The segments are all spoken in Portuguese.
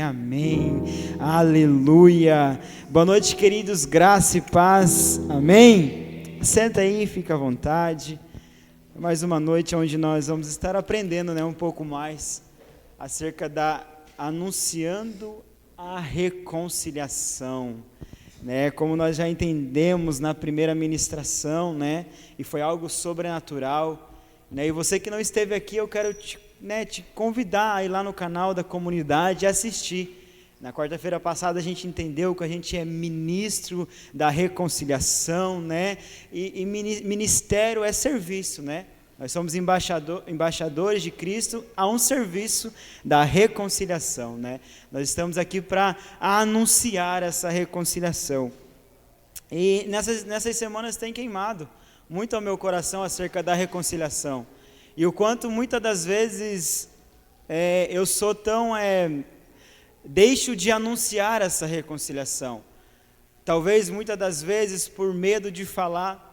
Amém, aleluia. Boa noite, queridos, graça e paz, amém. Senta aí, fica à vontade. Mais uma noite onde nós vamos estar aprendendo, um pouco mais acerca da anunciando a reconciliação, como nós já entendemos na primeira ministração, e foi algo sobrenatural, e você que não esteve aqui, eu quero te convidar a ir lá no canal da comunidade e assistir. Na quarta-feira passada a gente entendeu que a gente é ministro da reconciliação, e ministério é serviço, Nós somos embaixadores de Cristo a um serviço da reconciliação, Nós estamos aqui para anunciar essa reconciliação. E nessas semanas tem queimado muito ao meu coração acerca da reconciliação. E o quanto muitas das vezes eu sou tão... deixo de anunciar essa reconciliação. Talvez muitas das vezes por medo de falar,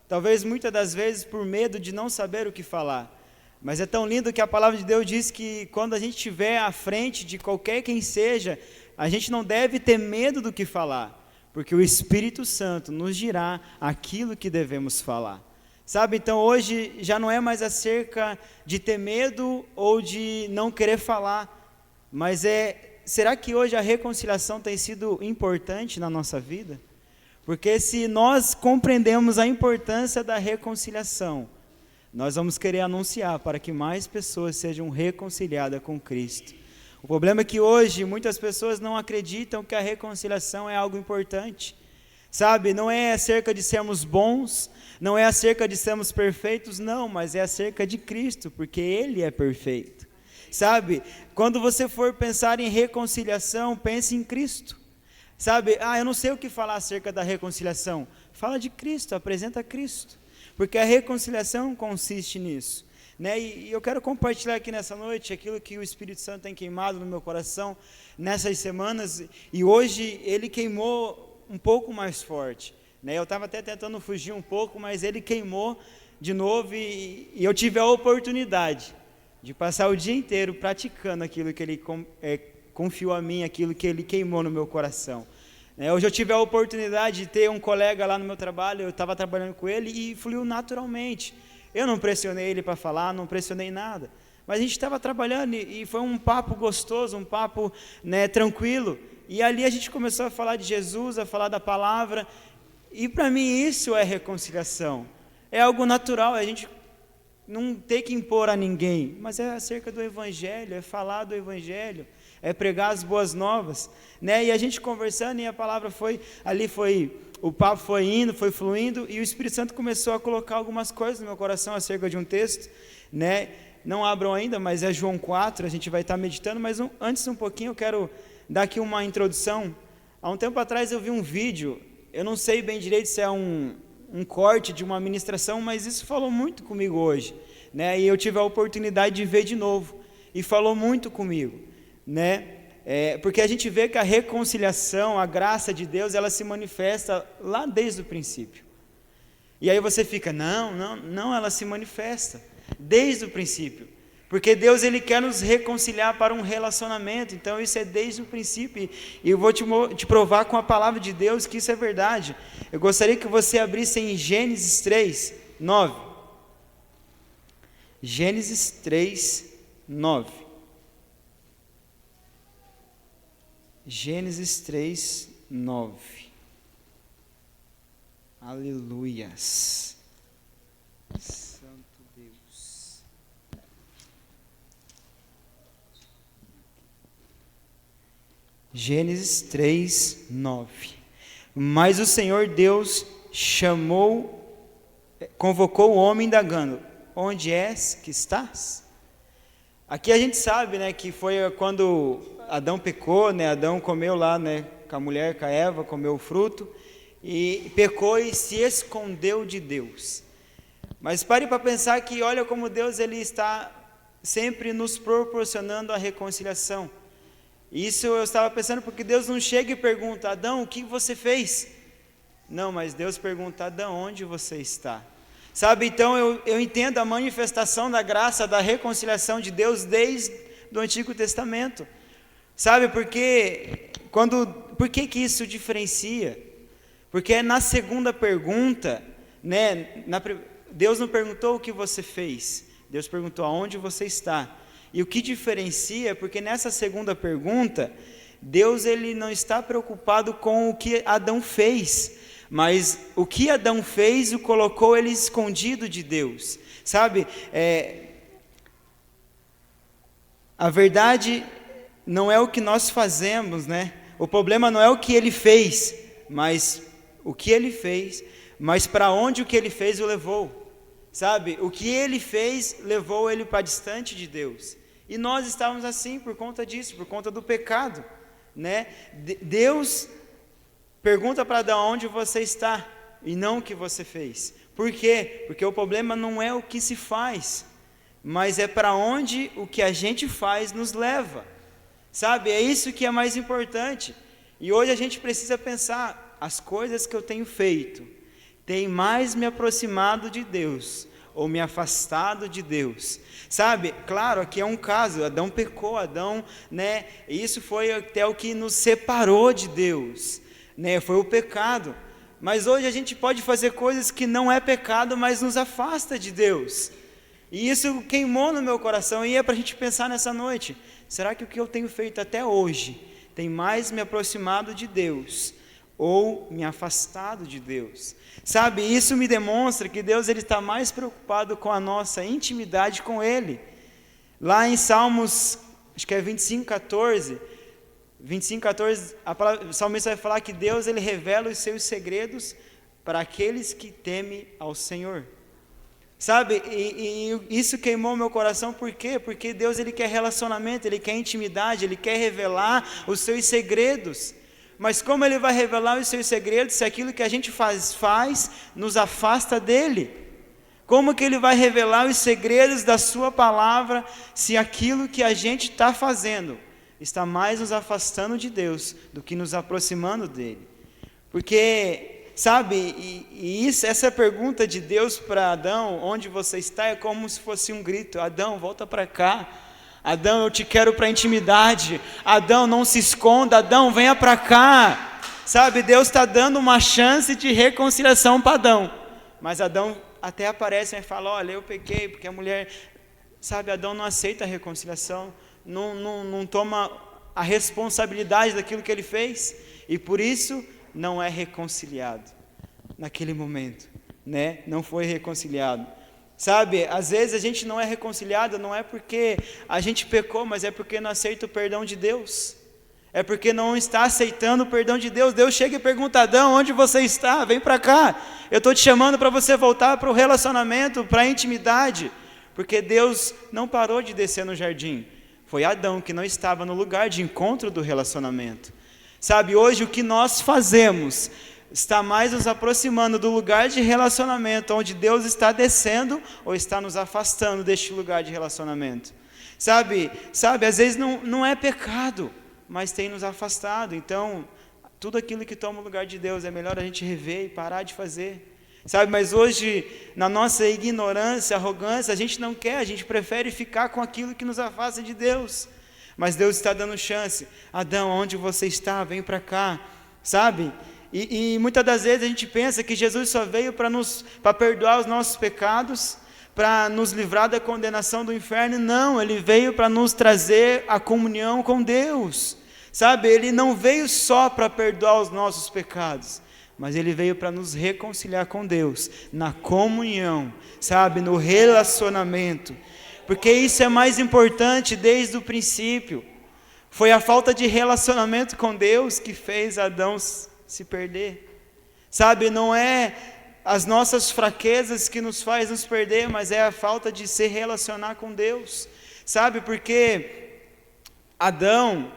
talvez muitas das vezes por medo de não saber o que falar. Mas é tão lindo que a palavra de Deus diz que quando a gente estiver à frente de qualquer quem seja, a gente não deve ter medo do que falar, porque o Espírito Santo nos dirá aquilo que devemos falar. Sabe, então hoje já não é mais acerca de ter medo ou de não querer falar, mas será que hoje a reconciliação tem sido importante na nossa vida? Porque se nós compreendemos a importância da reconciliação, nós vamos querer anunciar para que mais pessoas sejam reconciliadas com Cristo. O problema é que hoje muitas pessoas não acreditam que a reconciliação é algo importante. Sabe, não é acerca de sermos bons, não é acerca de sermos perfeitos, não, mas é acerca de Cristo, porque Ele é perfeito. Sabe, quando você for pensar em reconciliação, pense em Cristo. Sabe, eu não sei o que falar acerca da reconciliação. Fala de Cristo, apresenta Cristo, porque a reconciliação consiste nisso. E eu quero compartilhar aqui nessa noite aquilo que o Espírito Santo tem queimado no meu coração nessas semanas, e hoje Ele queimou um pouco mais forte, Eu estava até tentando fugir um pouco, mas Ele queimou de novo, e eu tive a oportunidade de passar o dia inteiro praticando aquilo que Ele confiou a mim, aquilo que Ele queimou no meu coração. Hoje eu tive a oportunidade de ter um colega lá no meu trabalho, eu estava trabalhando com ele e fluiu naturalmente. Eu não pressionei ele para falar, não pressionei nada, mas a gente estava trabalhando e foi um papo gostoso, um papo tranquilo. E ali a gente começou a falar de Jesus, a falar da palavra, e para mim isso é reconciliação. É algo natural, a gente não tem que impor a ninguém, mas é acerca do Evangelho, é falar do Evangelho, é pregar as boas novas, E a gente conversando, e a palavra o papo foi indo, foi fluindo, e o Espírito Santo começou a colocar algumas coisas no meu coração acerca de um texto, Não abram ainda, mas é João 4, a gente vai estar meditando, mas antes um pouquinho eu quero dar aqui uma introdução. Há um tempo atrás eu vi um vídeo, eu não sei bem direito se é um corte de uma ministração, mas isso falou muito comigo hoje, E eu tive a oportunidade de ver de novo, e falou muito comigo, porque a gente vê que a reconciliação, a graça de Deus, ela se manifesta lá desde o princípio. E aí você fica, não, ela se manifesta desde o princípio. Porque Deus, Ele quer nos reconciliar para um relacionamento, então isso é desde o princípio, e eu vou te provar com a palavra de Deus que isso é verdade. Eu gostaria que você abrisse em Gênesis 3, 9. Gênesis 3, 9. Gênesis 3, 9. Aleluias. Gênesis 3, 9. Mas o Senhor Deus convocou o homem indagando: onde és que estás? Aqui a gente sabe, que foi quando Adão pecou, Adão comeu lá, com a mulher, com a Eva, comeu o fruto, e pecou e se escondeu de Deus. Mas pare para pensar que olha como Deus, Ele está sempre nos proporcionando a reconciliação. Isso eu estava pensando, porque Deus não chega e pergunta: Adão, o que você fez? Não, mas Deus pergunta: Adão, onde você está? Sabe, então eu entendo a manifestação da graça, da reconciliação de Deus desde o Antigo Testamento. Sabe por quê? Por que isso diferencia? Porque na segunda pergunta, né, Deus não perguntou o que você fez, Deus perguntou aonde você está. E o que diferencia, porque nessa segunda pergunta, Deus ele não está preocupado com o que Adão fez, mas o que Adão fez o colocou ele escondido de Deus. Sabe, a verdade não é o que nós fazemos, né? O problema não é o que ele fez, mas o que ele fez, mas para onde o que ele fez o levou. Sabe, o que ele fez levou ele para distante de Deus. E nós estávamos assim por conta disso, por conta do pecado, né? Deus pergunta para Adão onde você está e não o que você fez. Por quê? Porque o problema não é o que se faz, mas é para onde o que a gente faz nos leva. Sabe, é isso que é mais importante. E hoje a gente precisa pensar, as coisas que eu tenho feito têm mais me aproximado de Deus ou me afastado de Deus? Sabe, claro, aqui é um caso, Adão pecou, Adão, né, isso foi até o que nos separou de Deus, né, foi o pecado. Mas hoje a gente pode fazer coisas que não é pecado, mas nos afasta de Deus. E isso queimou no meu coração, e é para a gente pensar nessa noite, será que o que eu tenho feito até hoje tem mais me aproximado de Deus ou me afastado de Deus? Sabe, isso me demonstra que Deus ele está mais preocupado com a nossa intimidade com Ele. Lá em Salmos, acho que é 25:14, o salmista vai falar que Deus ele revela os seus segredos para aqueles que temem ao Senhor. Sabe, e isso queimou meu coração, por quê? Porque Deus ele quer relacionamento, Ele quer intimidade, Ele quer revelar os seus segredos. Mas como Ele vai revelar os seus segredos se aquilo que a gente faz nos afasta dEle? Como que Ele vai revelar os segredos da sua palavra se aquilo que a gente está fazendo está mais nos afastando de Deus do que nos aproximando dEle? Porque... sabe, essa pergunta de Deus para Adão, onde você está, é como se fosse um grito: Adão, volta para cá, Adão, eu te quero para intimidade, Adão, não se esconda, Adão, venha para cá. Sabe, Deus está dando uma chance de reconciliação para Adão, mas Adão até aparece e fala: olha, eu pequei, porque a mulher, sabe, Adão não aceita a reconciliação, não toma a responsabilidade daquilo que ele fez, e por isso não é reconciliado naquele momento, né? Não foi reconciliado. Sabe, às vezes a gente não é reconciliado, não é porque a gente pecou, mas é porque não aceita o perdão de Deus. É porque não está aceitando o perdão de Deus. Deus chega e pergunta: Adão, onde você está? Vem para cá. Eu estou te chamando para você voltar para o relacionamento, para a intimidade. Porque Deus não parou de descer no jardim. Foi Adão que não estava no lugar de encontro do relacionamento. Sabe, hoje o que nós fazemos está mais nos aproximando do lugar de relacionamento, onde Deus está descendo, ou está nos afastando deste lugar de relacionamento. Sabe, às vezes não é pecado, mas tem nos afastado. Então, tudo aquilo que toma o lugar de Deus é melhor a gente rever e parar de fazer. Sabe, mas hoje, na nossa ignorância, arrogância, a gente não quer, a gente prefere ficar com aquilo que nos afasta de Deus. Mas Deus está dando chance: Adão, onde você está? Vem para cá, sabe? E muitas das vezes a gente pensa que Jesus só veio para perdoar os nossos pecados, para nos livrar da condenação do inferno. Não, Ele veio para nos trazer a comunhão com Deus, sabe? Ele não veio só para perdoar os nossos pecados, mas Ele veio para nos reconciliar com Deus, na comunhão, sabe? No relacionamento. Porque isso é mais importante desde o princípio. Foi a falta de relacionamento com Deus que fez Adão se perder. Sabe, não é as nossas fraquezas que nos faz nos perder, mas é a falta de se relacionar com Deus. Sabe, porque Adão,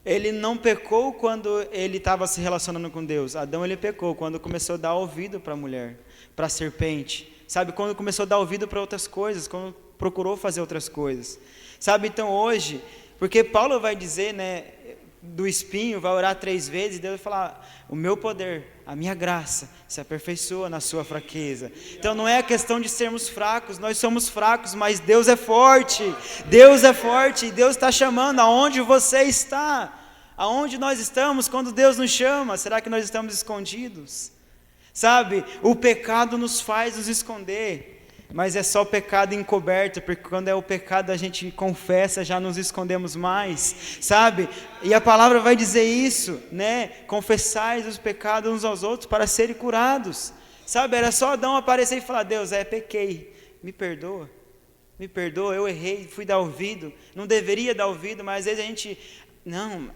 ele não pecou quando ele estava se relacionando com Deus. Adão, ele pecou quando começou a dar ouvido para a mulher, para a serpente. Sabe, quando começou a dar ouvido para outras coisas, quando procurou fazer outras coisas. Sabe, então hoje, porque Paulo vai dizer, né, do espinho, vai orar 3 vezes, e Deus vai falar, o meu poder, a minha graça, se aperfeiçoa na sua fraqueza. Então não é a questão de sermos fracos, nós somos fracos, mas Deus é forte, e Deus está chamando. Aonde você está? Aonde nós estamos quando Deus nos chama? Será que nós estamos escondidos? Sabe, o pecado nos faz nos esconder, mas é só pecado encoberto, porque quando é o pecado a gente confessa, já nos escondemos mais, sabe? E a palavra vai dizer isso, né? Confessais os pecados uns aos outros para serem curados, sabe? Era só Adão aparecer e falar, Deus, pequei, me perdoa, eu errei, fui dar ouvido, não deveria dar ouvido, mas às vezes a gente, não,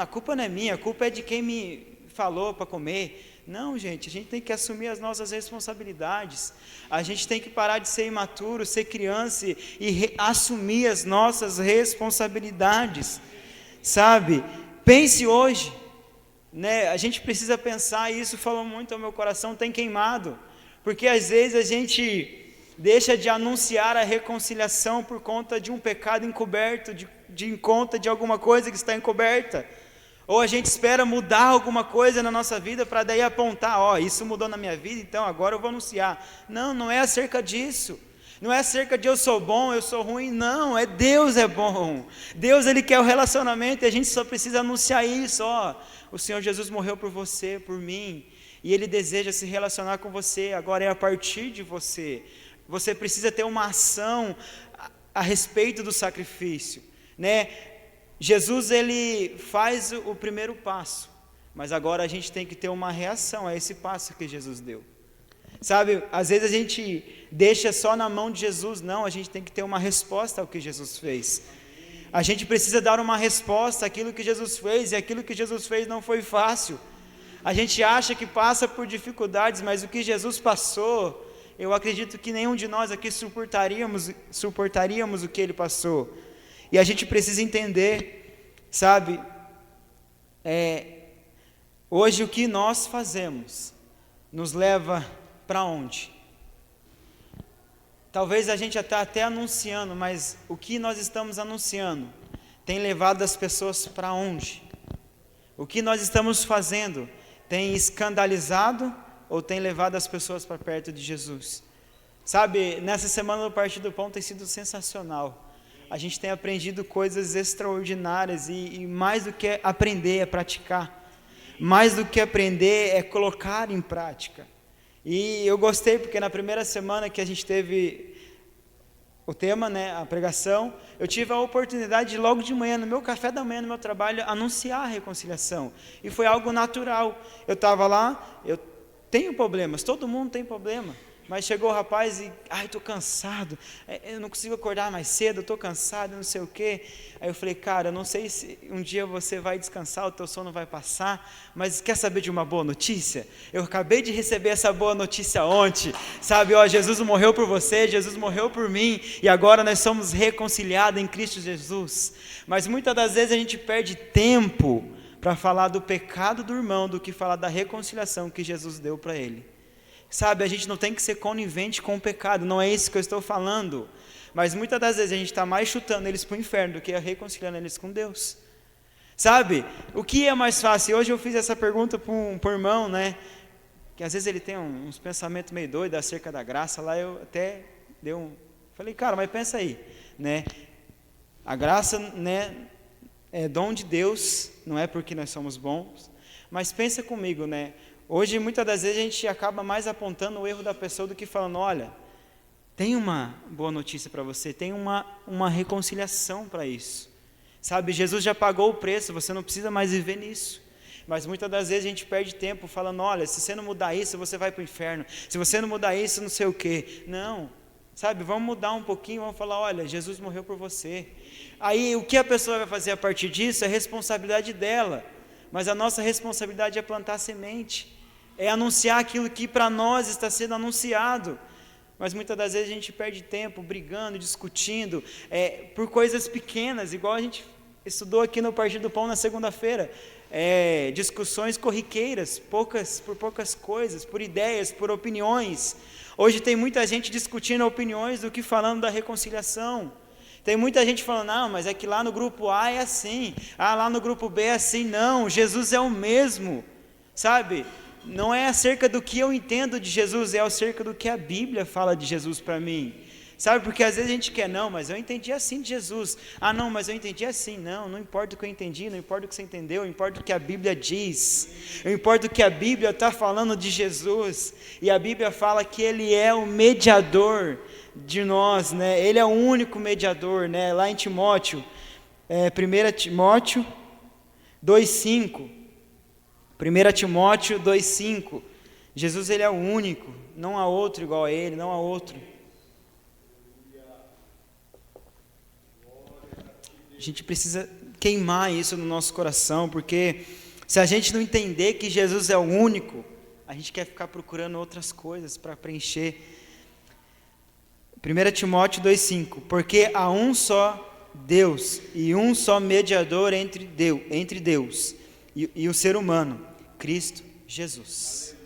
a culpa não é minha, a culpa é de quem me falou para comer. Não, gente, a gente tem que assumir as nossas responsabilidades, a gente tem que parar de ser imaturo, ser criança e assumir as nossas responsabilidades, sabe? Pense hoje, né? A gente precisa pensar, e isso falou muito ao meu coração, tem queimado, porque às vezes a gente deixa de anunciar a reconciliação por conta de um pecado encoberto, de conta de alguma coisa que está encoberta. Ou a gente espera mudar alguma coisa na nossa vida para daí apontar, isso mudou na minha vida, então agora eu vou anunciar. Não, não é acerca disso. Não é acerca de eu sou bom, eu sou ruim, não, Deus é bom. Deus, Ele quer o relacionamento e a gente só precisa anunciar isso, o Senhor Jesus morreu por você, por mim, e Ele deseja se relacionar com você, agora é a partir de você. Você precisa ter uma ação a respeito do sacrifício, né? Jesus, Ele faz o primeiro passo, mas agora a gente tem que ter uma reação a esse passo que Jesus deu. Sabe, às vezes a gente deixa só na mão de Jesus, não, a gente tem que ter uma resposta ao que Jesus fez. A gente precisa dar uma resposta àquilo que Jesus fez, e aquilo que Jesus fez não foi fácil. A gente acha que passa por dificuldades, mas o que Jesus passou, eu acredito que nenhum de nós aqui suportaríamos o que Ele passou. E a gente precisa entender, sabe, hoje o que nós fazemos nos leva para onde? Talvez a gente está até anunciando, mas o que nós estamos anunciando tem levado as pessoas para onde? O que nós estamos fazendo tem escandalizado ou tem levado as pessoas para perto de Jesus? Sabe, nessa semana do Partir do Pão tem sido sensacional. A gente tem aprendido coisas extraordinárias e mais do que aprender é praticar. Mais do que aprender é colocar em prática. E eu gostei porque na primeira semana que a gente teve o tema, né, a pregação, eu tive a oportunidade de logo de manhã, no meu café da manhã, no meu trabalho, anunciar a reconciliação. E foi algo natural. Eu estava lá, eu tenho problemas, todo mundo tem problema. Mas chegou o rapaz e, estou cansado, eu não consigo acordar mais cedo, estou cansado, não sei o quê. Aí eu falei, cara, eu não sei se um dia você vai descansar, o teu sono vai passar, mas quer saber de uma boa notícia? Eu acabei de receber essa boa notícia ontem, sabe, Jesus morreu por você, Jesus morreu por mim, e agora nós somos reconciliados em Cristo Jesus. Mas muitas das vezes a gente perde tempo para falar do pecado do irmão, do que falar da reconciliação que Jesus deu para ele. Sabe, a gente não tem que ser conivente com o pecado, não é isso que eu estou falando, mas muitas das vezes a gente está mais chutando eles para o inferno do que reconciliando eles com Deus. Sabe, o que é mais fácil? Hoje eu fiz essa pergunta para um irmão, né, que às vezes ele tem uns pensamentos meio doidos acerca da graça, lá eu até falei, cara, mas pensa aí, né, a graça, né, é dom de Deus, não é porque nós somos bons, mas pensa comigo, né, hoje, muitas das vezes, a gente acaba mais apontando o erro da pessoa do que falando, olha, tem uma boa notícia para você, tem uma reconciliação para isso. Sabe, Jesus já pagou o preço, você não precisa mais viver nisso. Mas muitas das vezes a gente perde tempo falando, olha, se você não mudar isso, você vai para o inferno. Se você não mudar isso, não sei o quê. Não, sabe, vamos mudar um pouquinho, vamos falar, olha, Jesus morreu por você. Aí, o que a pessoa vai fazer a partir disso é responsabilidade dela. Mas a nossa responsabilidade é plantar semente. É anunciar aquilo que para nós está sendo anunciado, mas muitas das vezes a gente perde tempo brigando, discutindo, por coisas pequenas, igual a gente estudou aqui no Partir do Pão na segunda-feira, discussões corriqueiras, por poucas coisas, por ideias, por opiniões. Hoje tem muita gente discutindo opiniões do que falando da reconciliação. Tem muita gente falando, não, mas é que lá no grupo A é assim, lá no grupo B é assim. Não, Jesus é o mesmo, sabe? Não é acerca do que eu entendo de Jesus, é acerca do que a Bíblia fala de Jesus para mim. Sabe, porque às vezes a gente quer, não, mas eu entendi assim de Jesus. Não, mas eu entendi assim. Não importa o que eu entendi, não importa o que você entendeu, importa o que a Bíblia diz. Importa o que a Bíblia está falando de Jesus. E a Bíblia fala que Ele é o mediador de nós, né? Ele é o único mediador, né? Lá em Timóteo, 1 Timóteo 2,5. 1 Timóteo 2,5. Jesus, Ele é o único, não há outro igual a Ele, não há outro. A gente precisa queimar isso no nosso coração, porque se a gente não entender que Jesus é o único, a gente quer ficar procurando outras coisas para preencher. 1 Timóteo 2,5, porque há um só Deus e um só mediador entre Deus e o ser humano, Cristo Jesus.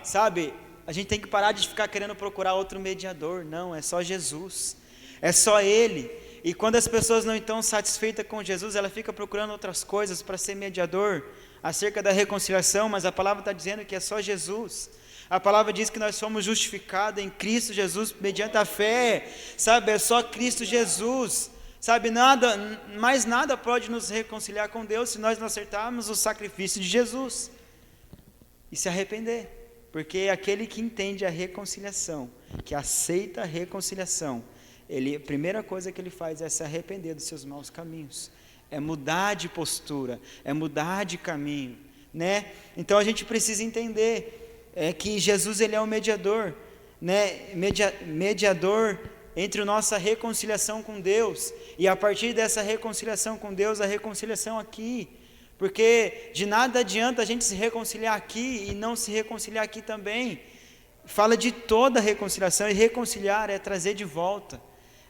Sabe, a gente tem que parar de ficar querendo procurar outro mediador. Não, é só Jesus, é só Ele. E quando as pessoas não estão satisfeitas com Jesus, ela fica procurando outras coisas para ser mediador acerca da reconciliação, mas a palavra está dizendo que é só Jesus. A palavra diz que nós somos justificados em Cristo Jesus mediante a fé, sabe, é só Cristo Jesus, sabe, mais nada pode nos reconciliar com Deus se nós não acertarmos o sacrifício de Jesus e se arrepender, porque aquele que entende a reconciliação, que aceita a reconciliação, a primeira coisa que ele faz é se arrepender dos seus maus caminhos, é mudar de postura, é mudar de caminho, né? Então a gente precisa entender que Jesus, ele é o mediador, né? Mediador entre a nossa reconciliação com Deus, e a partir dessa reconciliação com Deus, a reconciliação aqui, porque de nada adianta a gente se reconciliar aqui e não se reconciliar aqui também. Fala de toda a reconciliação, e reconciliar é trazer de volta,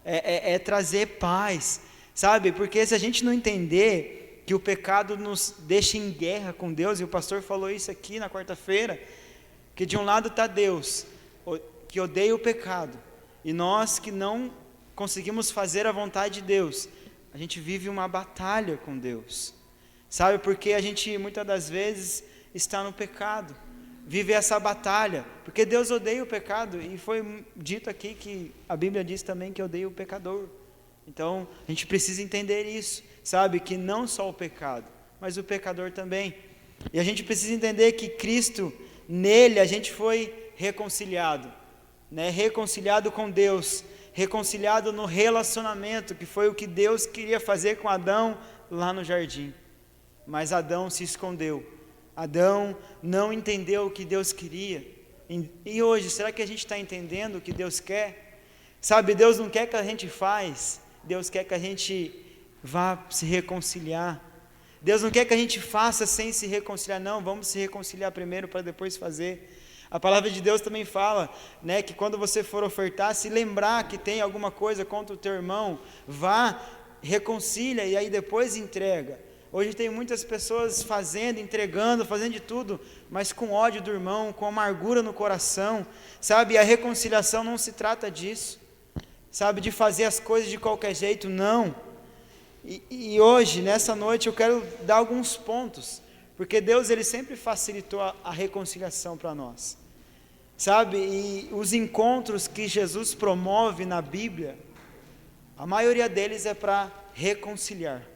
é trazer paz, sabe? Porque se a gente não entender que o pecado nos deixa em guerra com Deus, e o pastor falou isso aqui na quarta-feira, que de um lado está Deus, que odeia o pecado, e nós que não conseguimos fazer a vontade de Deus, a gente vive uma batalha com Deus, sabe? Porque a gente muitas das vezes está no pecado, vive essa batalha, porque Deus odeia o pecado, e foi dito aqui que a Bíblia diz também que odeia o pecador. Então a gente precisa entender isso, sabe, que não só o pecado, mas o pecador também, e a gente precisa entender que Cristo, nele a gente foi reconciliado, né? Reconciliado com Deus, reconciliado no relacionamento, que foi o que Deus queria fazer com Adão lá no jardim, mas Adão se escondeu. Adão não entendeu o que Deus queria, e hoje, será que a gente está entendendo o que Deus quer? Sabe, Deus não quer que a gente faça, Deus quer que a gente vá se reconciliar. Deus não quer que a gente faça sem se reconciliar, não, vamos se reconciliar primeiro para depois fazer. A palavra de Deus também fala, né, que quando você for ofertar, se lembrar que tem alguma coisa contra o teu irmão, vá, reconcilia e aí depois entrega. Hoje tem muitas pessoas fazendo, entregando, fazendo de tudo, mas com ódio do irmão, com amargura no coração, sabe? E a reconciliação não se trata disso, sabe? De fazer as coisas de qualquer jeito, não. E hoje, nessa noite, eu quero dar alguns pontos, porque Deus, ele sempre facilitou a reconciliação para nós, sabe? E os encontros que Jesus promove na Bíblia, a maioria deles é para reconciliar.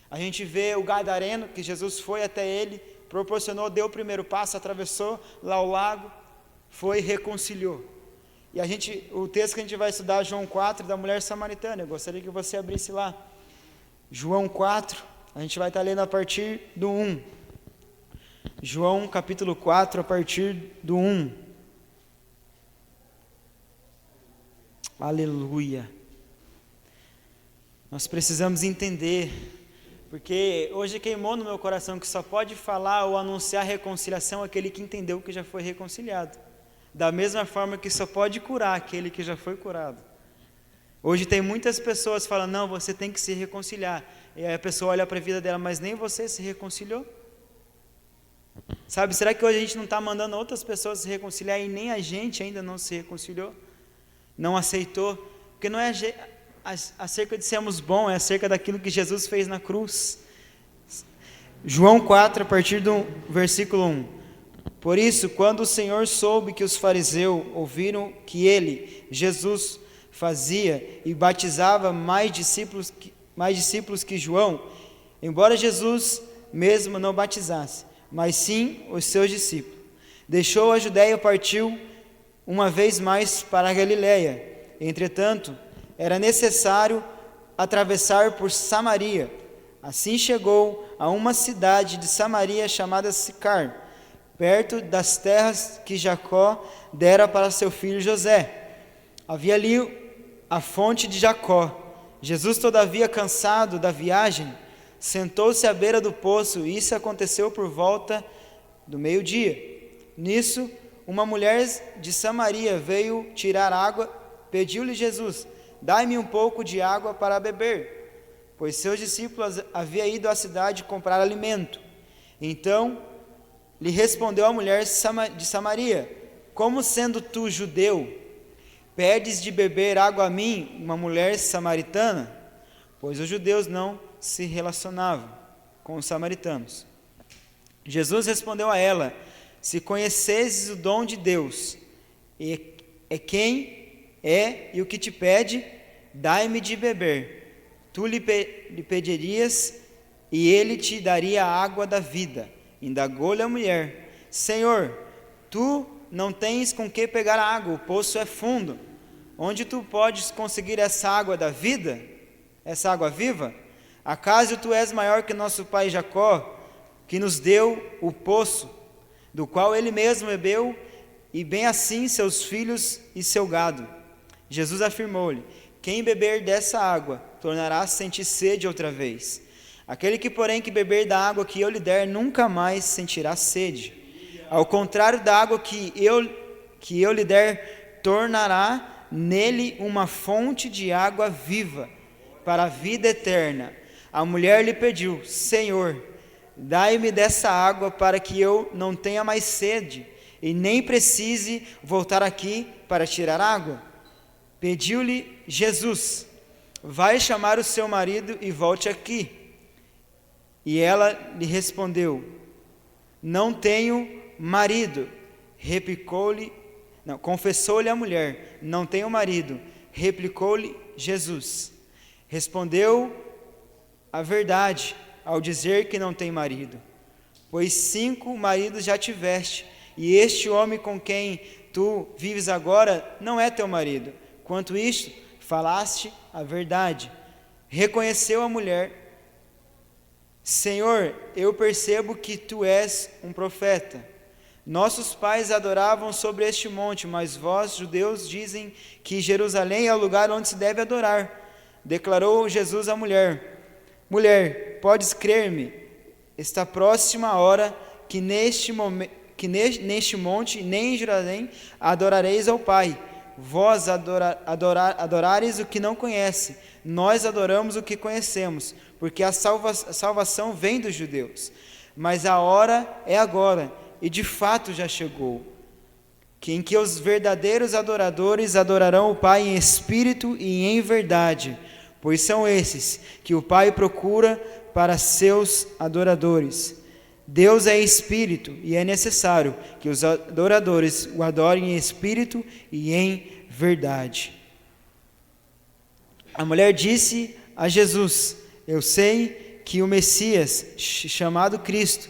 A gente vê o gadareno, que Jesus foi até ele, proporcionou, deu o primeiro passo, atravessou lá o lago, foi e reconciliou. E o texto que a gente vai estudar, João 4, da mulher samaritana, eu gostaria que você abrisse lá. João 4, a gente vai estar lendo a partir do 1. João capítulo 4, a partir do 1. Aleluia. Nós precisamos entender, porque hoje queimou no meu coração que só pode falar ou anunciar reconciliação aquele que entendeu que já foi reconciliado. Da mesma forma que só pode curar aquele que já foi curado. Hoje tem muitas pessoas falando, não, você tem que se reconciliar. E aí a pessoa olha para a vida dela, mas nem você se reconciliou. Sabe, será que hoje a gente não está mandando outras pessoas se reconciliar e nem a gente ainda não se reconciliou? Não aceitou? Porque não é acerca de sermos bons, é acerca daquilo que Jesus fez na cruz. João 4, a partir do versículo 1. Por isso, quando o Senhor soube que os fariseus ouviram que ele, Jesus, fazia e batizava mais discípulos que João, embora Jesus mesmo não batizasse, mas sim os seus discípulos, deixou a Judéia e partiu uma vez mais para a Galiléia. Entretanto, era necessário atravessar por Samaria. Assim chegou a uma cidade de Samaria chamada Sicar, perto das terras que Jacó dera para seu filho José. Havia ali a fonte de Jacó. Jesus, todavia, cansado da viagem, sentou-se à beira do poço, e isso aconteceu por volta do meio-dia. Nisso, uma mulher de Samaria veio tirar água, pediu-lhe Jesus: dai-me um pouco de água para beber, pois seus discípulos haviam ido à cidade comprar alimento. Então lhe respondeu a mulher de Samaria: como sendo tu judeu, pedes de beber água a mim, uma mulher samaritana? Pois os judeus não se relacionavam com os samaritanos. Jesus respondeu a ela: se conheceses o dom de Deus, e é quem é e o que te pede, dai-me de beber. Tu lhe pedirias, e ele te daria a água da vida. Indagou-lhe a mulher: Senhor, tu não tens com que pegar a água, o poço é fundo. Onde tu podes conseguir essa água da vida, essa água viva? Acaso tu és maior que nosso pai Jacó, que nos deu o poço, do qual ele mesmo bebeu, e bem assim seus filhos e seu gado? Jesus afirmou-lhe: quem beber dessa água tornará a sentir sede outra vez. Aquele que, porém, que beber da água que eu lhe der, nunca mais sentirá sede. Ao contrário da água que eu lhe der, tornará nele uma fonte de água viva, para a vida eterna. A mulher lhe pediu: Senhor, dai-me dessa água para que eu não tenha mais sede, e nem precise voltar aqui para tirar água. Pediu-lhe Jesus: vai chamar o seu marido e volte aqui. E ela lhe respondeu: não tenho marido. Confessou-lhe a mulher: não tenho marido. Replicou-lhe Jesus: respondeu a verdade ao dizer que não tem marido, pois 5 maridos já tiveste, e este homem com quem tu vives agora não é teu marido. Quanto isto, falaste a verdade. Reconheceu a mulher: Senhor, eu percebo que tu és um profeta. Nossos pais adoravam sobre este monte, mas vós, judeus, dizem que Jerusalém é o lugar onde se deve adorar. Declarou Jesus à mulher: mulher, podes crer-me, está próxima a hora que neste monte, nem em Jerusalém, adorareis ao Pai. Vós adorareis o que não conhece, nós adoramos o que conhecemos, porque a salvação vem dos judeus. Mas a hora é agora, e de fato já chegou, em que os verdadeiros adoradores adorarão o Pai em espírito e em verdade, pois são esses que o Pai procura para seus adoradores. Deus é espírito, e é necessário que os adoradores o adorem em espírito e em verdade. A mulher disse a Jesus: eu sei que o Messias, chamado Cristo,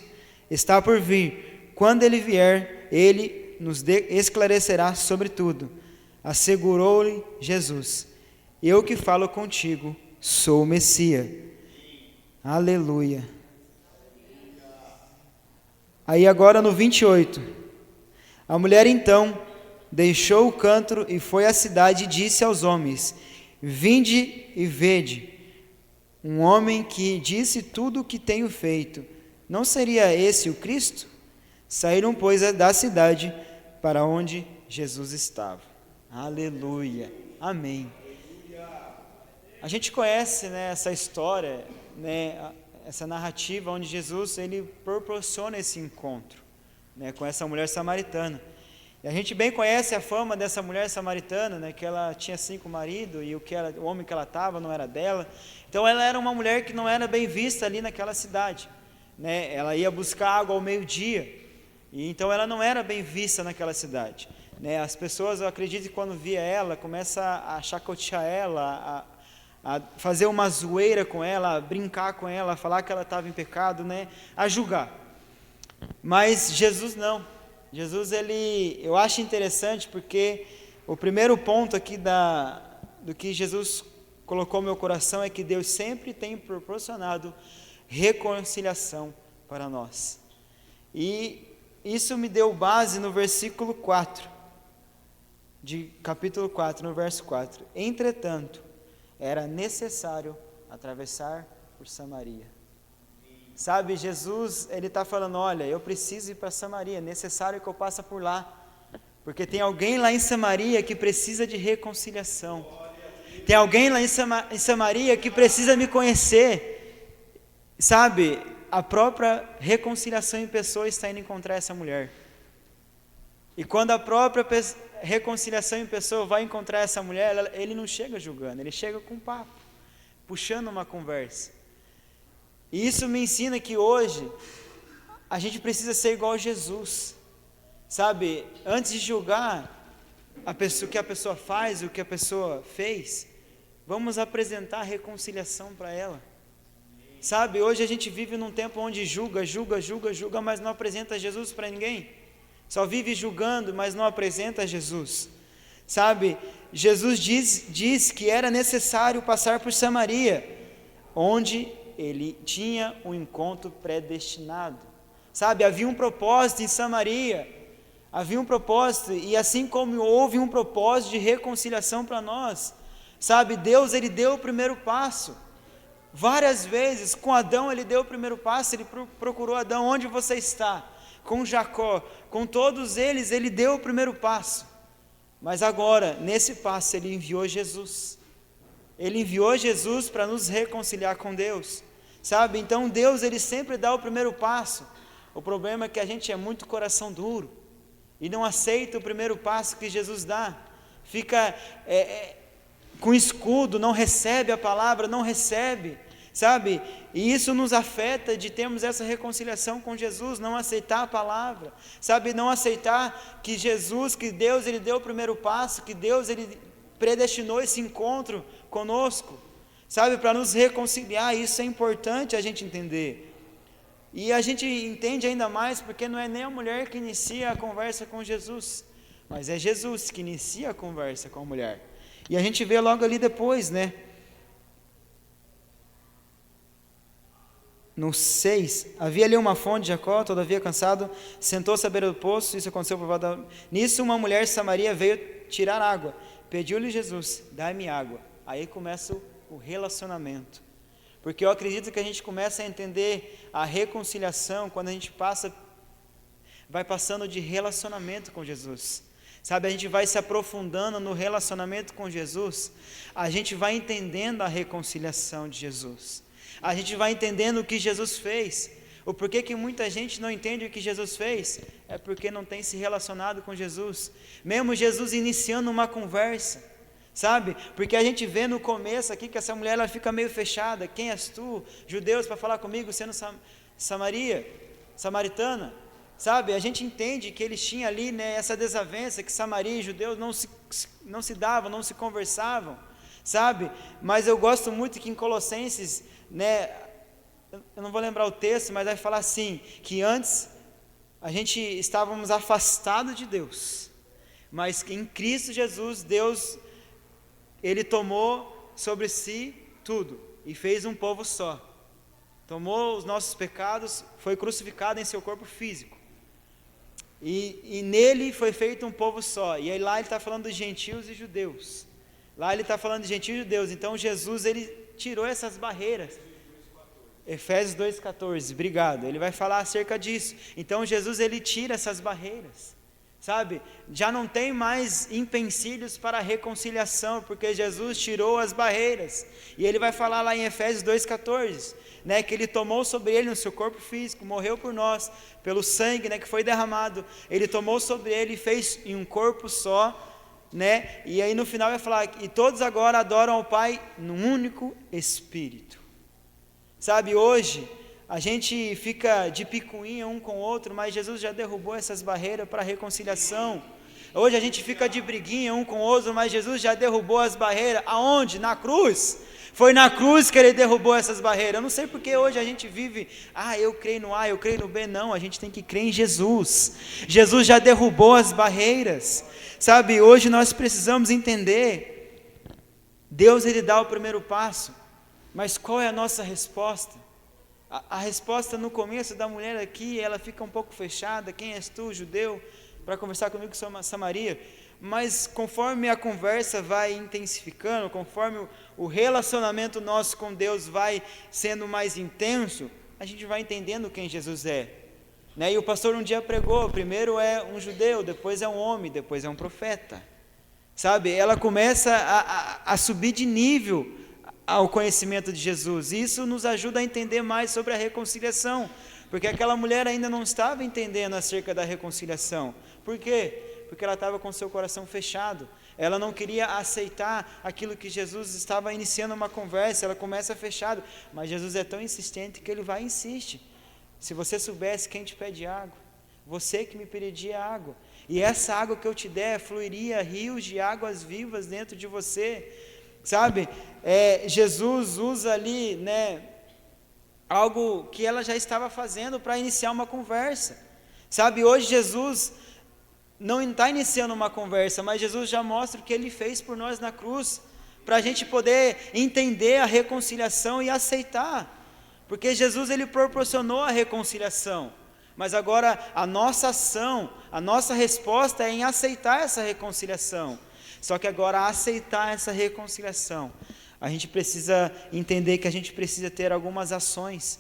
está por vir. Quando ele vier, ele nos esclarecerá sobre tudo. Assegurou-lhe Jesus: eu que falo contigo sou o Messias. Aleluia. Aí agora no 28, a mulher então deixou o cântaro e foi à cidade e disse aos homens: vinde e vede, um homem que disse tudo o que tenho feito. Não seria esse o Cristo? Saíram, pois, da cidade para onde Jesus estava. Aleluia. Amém. A gente conhece, né, essa história, né, essa narrativa onde Jesus ele proporciona esse encontro, né, com essa mulher samaritana. E a gente bem conhece a fama dessa mulher samaritana, né, que ela tinha 5 maridos e o homem que ela estava não era dela. Então ela era uma mulher que não era bem vista ali naquela cidade, né? Ela ia buscar água ao meio-dia, e então ela não era bem vista naquela cidade, né? As pessoas, eu acredito que quando via ela, começa a chacotear ela, a fazer uma zoeira com ela, a brincar com ela, a falar que ela estava em pecado, né? A julgar. Mas Jesus não. Jesus, eu acho interessante porque o primeiro ponto aqui do que Jesus colocou no meu coração é que Deus sempre tem proporcionado reconciliação para nós. E isso me deu base no versículo 4, de capítulo 4, no verso 4. Entretanto, era necessário atravessar por Samaria. Sabe, Jesus, ele está falando, olha, eu preciso ir para Samaria, é necessário que eu passe por lá, porque tem alguém lá em Samaria que precisa de reconciliação, tem alguém lá em Samaria que precisa me conhecer, sabe, a própria reconciliação em pessoa está indo encontrar essa mulher, e quando a própria reconciliação em pessoa vai encontrar essa mulher, ele não chega julgando, ele chega com um papo, puxando uma conversa. E isso me ensina que hoje a gente precisa ser igual a Jesus, sabe? Antes de julgar o que a pessoa faz, o que a pessoa fez, vamos apresentar a reconciliação para ela. Sabe, hoje a gente vive num tempo onde julga, mas não apresenta Jesus para ninguém. Só vive julgando, mas não apresenta Jesus. Sabe, Jesus diz que era necessário passar por Samaria, onde ele tinha um encontro predestinado, sabe, havia um propósito em Samaria, havia um propósito, e assim como houve um propósito de reconciliação para nós, sabe, Deus, ele deu o primeiro passo, várias vezes, com Adão ele deu o primeiro passo, ele procurou Adão, onde você está? Com Jacó, com todos eles, ele deu o primeiro passo, mas agora, nesse passo, ele enviou Jesus, ele enviou Jesus para nos reconciliar com Deus, sabe? Então Deus, ele sempre dá o primeiro passo. O problema é que a gente é muito coração duro e não aceita o primeiro passo que Jesus dá, fica com escudo, não recebe a palavra, não recebe, sabe? E isso nos afeta de termos essa reconciliação com Jesus, não aceitar a palavra, sabe? Não aceitar que Jesus, que Deus, ele deu o primeiro passo, que Deus, ele predestinou esse encontro conosco, sabe, para nos reconciliar. Isso é importante a gente entender, e a gente entende ainda mais porque não é nem a mulher que inicia a conversa com Jesus, mas é Jesus que inicia a conversa com a mulher, e a gente vê logo ali depois, né, no 6, havia ali uma fonte de Jacó, todavia cansado, sentou-se à beira do poço, isso aconteceu por volta nisso uma mulher de Samaria veio tirar água, pediu-lhe Jesus, dá-me água. Aí começa o relacionamento, porque eu acredito que a gente começa a entender a reconciliação quando a gente vai passando de relacionamento com Jesus, sabe, a gente vai se aprofundando no relacionamento com Jesus, a gente vai entendendo a reconciliação de Jesus, a gente vai entendendo o que Jesus fez. O porquê que muita gente não entende o que Jesus fez, é porque não tem se relacionado com Jesus, mesmo Jesus iniciando uma conversa, sabe, porque a gente vê no começo aqui que essa mulher, ela fica meio fechada, quem és tu, judeus, para falar comigo, sendo samaritana, sabe, a gente entende que eles tinham ali, né, essa desavença, que Samaria e judeus não se davam, não se conversavam, sabe, mas eu gosto muito que em Colossenses, né, eu não vou lembrar o texto, mas vai falar assim, que antes a gente estávamos afastados de Deus, mas que em Cristo Jesus, Deus, ele tomou sobre si tudo, e fez um povo só, tomou os nossos pecados, foi crucificado em seu corpo físico, e nele foi feito um povo só, e aí lá ele está falando de gentios e judeus, lá ele está falando de gentios e judeus, então Jesus, ele tirou essas barreiras, Efésios 2,14, obrigado, ele vai falar acerca disso, então Jesus, ele tira essas barreiras, sabe? Já não tem mais empecilhos para a reconciliação, porque Jesus tirou as barreiras. E ele vai falar lá em Efésios 2,14, né, que ele tomou sobre ele no seu corpo físico, morreu por nós, pelo sangue, né, que foi derramado. Ele tomou sobre ele e fez em um corpo só, né? E aí no final vai falar, e todos agora adoram ao Pai num único Espírito. Sabe, hoje a gente fica de picuinha um com o outro, mas Jesus já derrubou essas barreiras para a reconciliação. Hoje a gente fica de briguinha um com o outro, mas Jesus já derrubou as barreiras. Aonde? Na cruz. Foi na cruz que ele derrubou essas barreiras. Eu não sei porque hoje a gente vive, eu creio no A, eu creio no B. Não, a gente tem que crer em Jesus. Jesus já derrubou as barreiras. Sabe, hoje nós precisamos entender, Deus ele dá o primeiro passo, mas qual é a nossa resposta? A resposta no começo da mulher aqui, ela fica um pouco fechada, quem és tu, judeu, para conversar comigo que sou uma Samaria? Mas conforme a conversa vai intensificando, conforme o relacionamento nosso com Deus vai sendo mais intenso, a gente vai entendendo quem Jesus é. E o pastor um dia pregou, primeiro é um judeu, depois é um homem, depois é um profeta. Sabe, ela começa a subir de nível ao conhecimento de Jesus. Isso nos ajuda a entender mais sobre a reconciliação, porque aquela mulher ainda não estava entendendo acerca da reconciliação. Por quê? Porque ela estava com seu coração fechado. Ela não queria aceitar aquilo que Jesus estava iniciando uma conversa. Ela começa fechado, mas Jesus é tão insistente que ele vai e insiste. Se você soubesse quem te pede água, você que me pediria água, e essa água que eu te der, fluiria rios de águas vivas dentro de você. Sabe, Jesus usa ali, algo que ela já estava fazendo para iniciar uma conversa. Sabe, hoje Jesus não está iniciando uma conversa, mas Jesus já mostra o que ele fez por nós na cruz, para a gente poder entender a reconciliação e aceitar. Porque Jesus ele proporcionou a reconciliação, mas agora a nossa ação, a nossa resposta é em aceitar essa reconciliação. Só que agora aceitar essa reconciliação, a gente precisa entender que a gente precisa ter algumas ações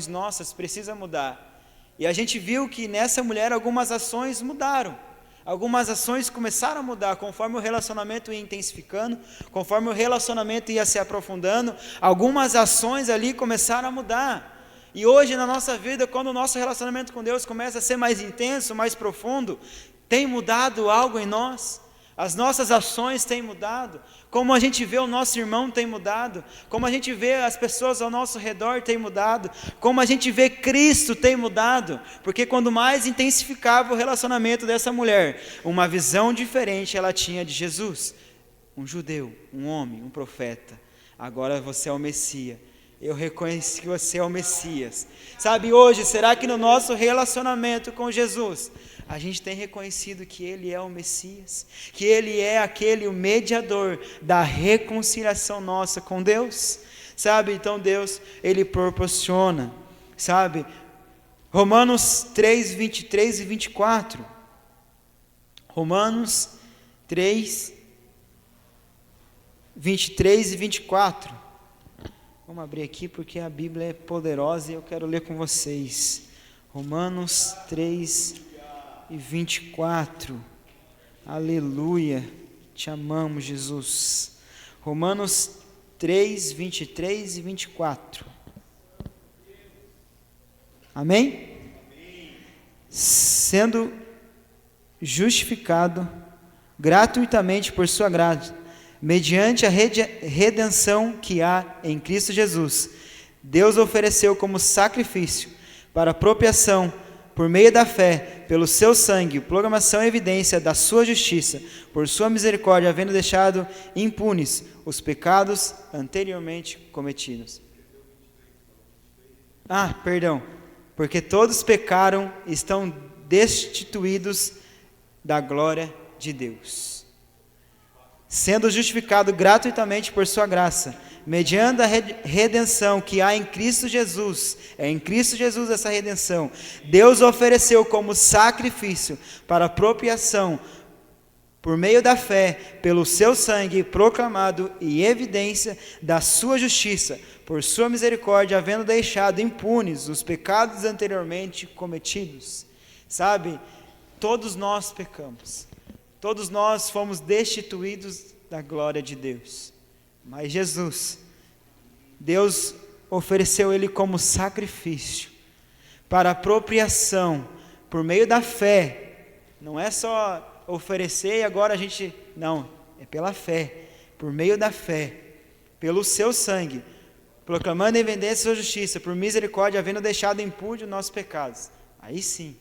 nossas precisam mudar. E a gente viu que nessa mulher algumas ações mudaram. Algumas ações começaram a mudar conforme o relacionamento ia intensificando, conforme o relacionamento ia se aprofundando, algumas ações ali começaram a mudar. E hoje na nossa vida, quando o nosso relacionamento com Deus começa a ser mais intenso, mais profundo, tem mudado algo em nós? As nossas ações têm mudado, como a gente vê o nosso irmão tem mudado, como a gente vê as pessoas ao nosso redor tem mudado, como a gente vê Cristo tem mudado, porque quando mais intensificava o relacionamento dessa mulher, uma visão diferente ela tinha de Jesus, um judeu, um homem, um profeta. Agora você é o Messias, eu reconheço que você é o Messias. Sabe, hoje, será que no nosso relacionamento com Jesus, a gente tem reconhecido que Ele é o Messias, que Ele é o mediador da reconciliação nossa com Deus? Sabe, então Deus, Ele proporciona, sabe, Romanos 3, 23 e 24, Romanos 3, 23 e 24, vamos abrir aqui porque a Bíblia é poderosa e eu quero ler com vocês, Romanos 3 e 24, aleluia, te amamos Jesus. Romanos 3, 23 e 24, amém? Sendo justificado gratuitamente por sua graça, mediante a redenção que há em Cristo Jesus, Deus ofereceu como sacrifício para apropriação por meio da fé, pelo seu sangue, proclamação e evidência da sua justiça, por sua misericórdia, havendo deixado impunes os pecados anteriormente cometidos. Porque todos pecaram e estão destituídos da glória de Deus. Sendo justificado gratuitamente por sua graça, mediante a redenção que há em Cristo Jesus, é em Cristo Jesus essa redenção, Deus ofereceu como sacrifício para apropriação, por meio da fé, pelo seu sangue proclamado e evidência da sua justiça, por sua misericórdia, havendo deixado impunes os pecados anteriormente cometidos. Sabe, todos nós pecamos, todos nós fomos destituídos da glória de Deus, mas Jesus, Deus ofereceu Ele como sacrifício, para apropriação, por meio da fé. Não é só oferecer e agora a gente, não, é pela fé, por meio da fé, pelo seu sangue, proclamando em evidência sua justiça, por misericórdia, havendo deixado impune os nossos pecados. Aí sim,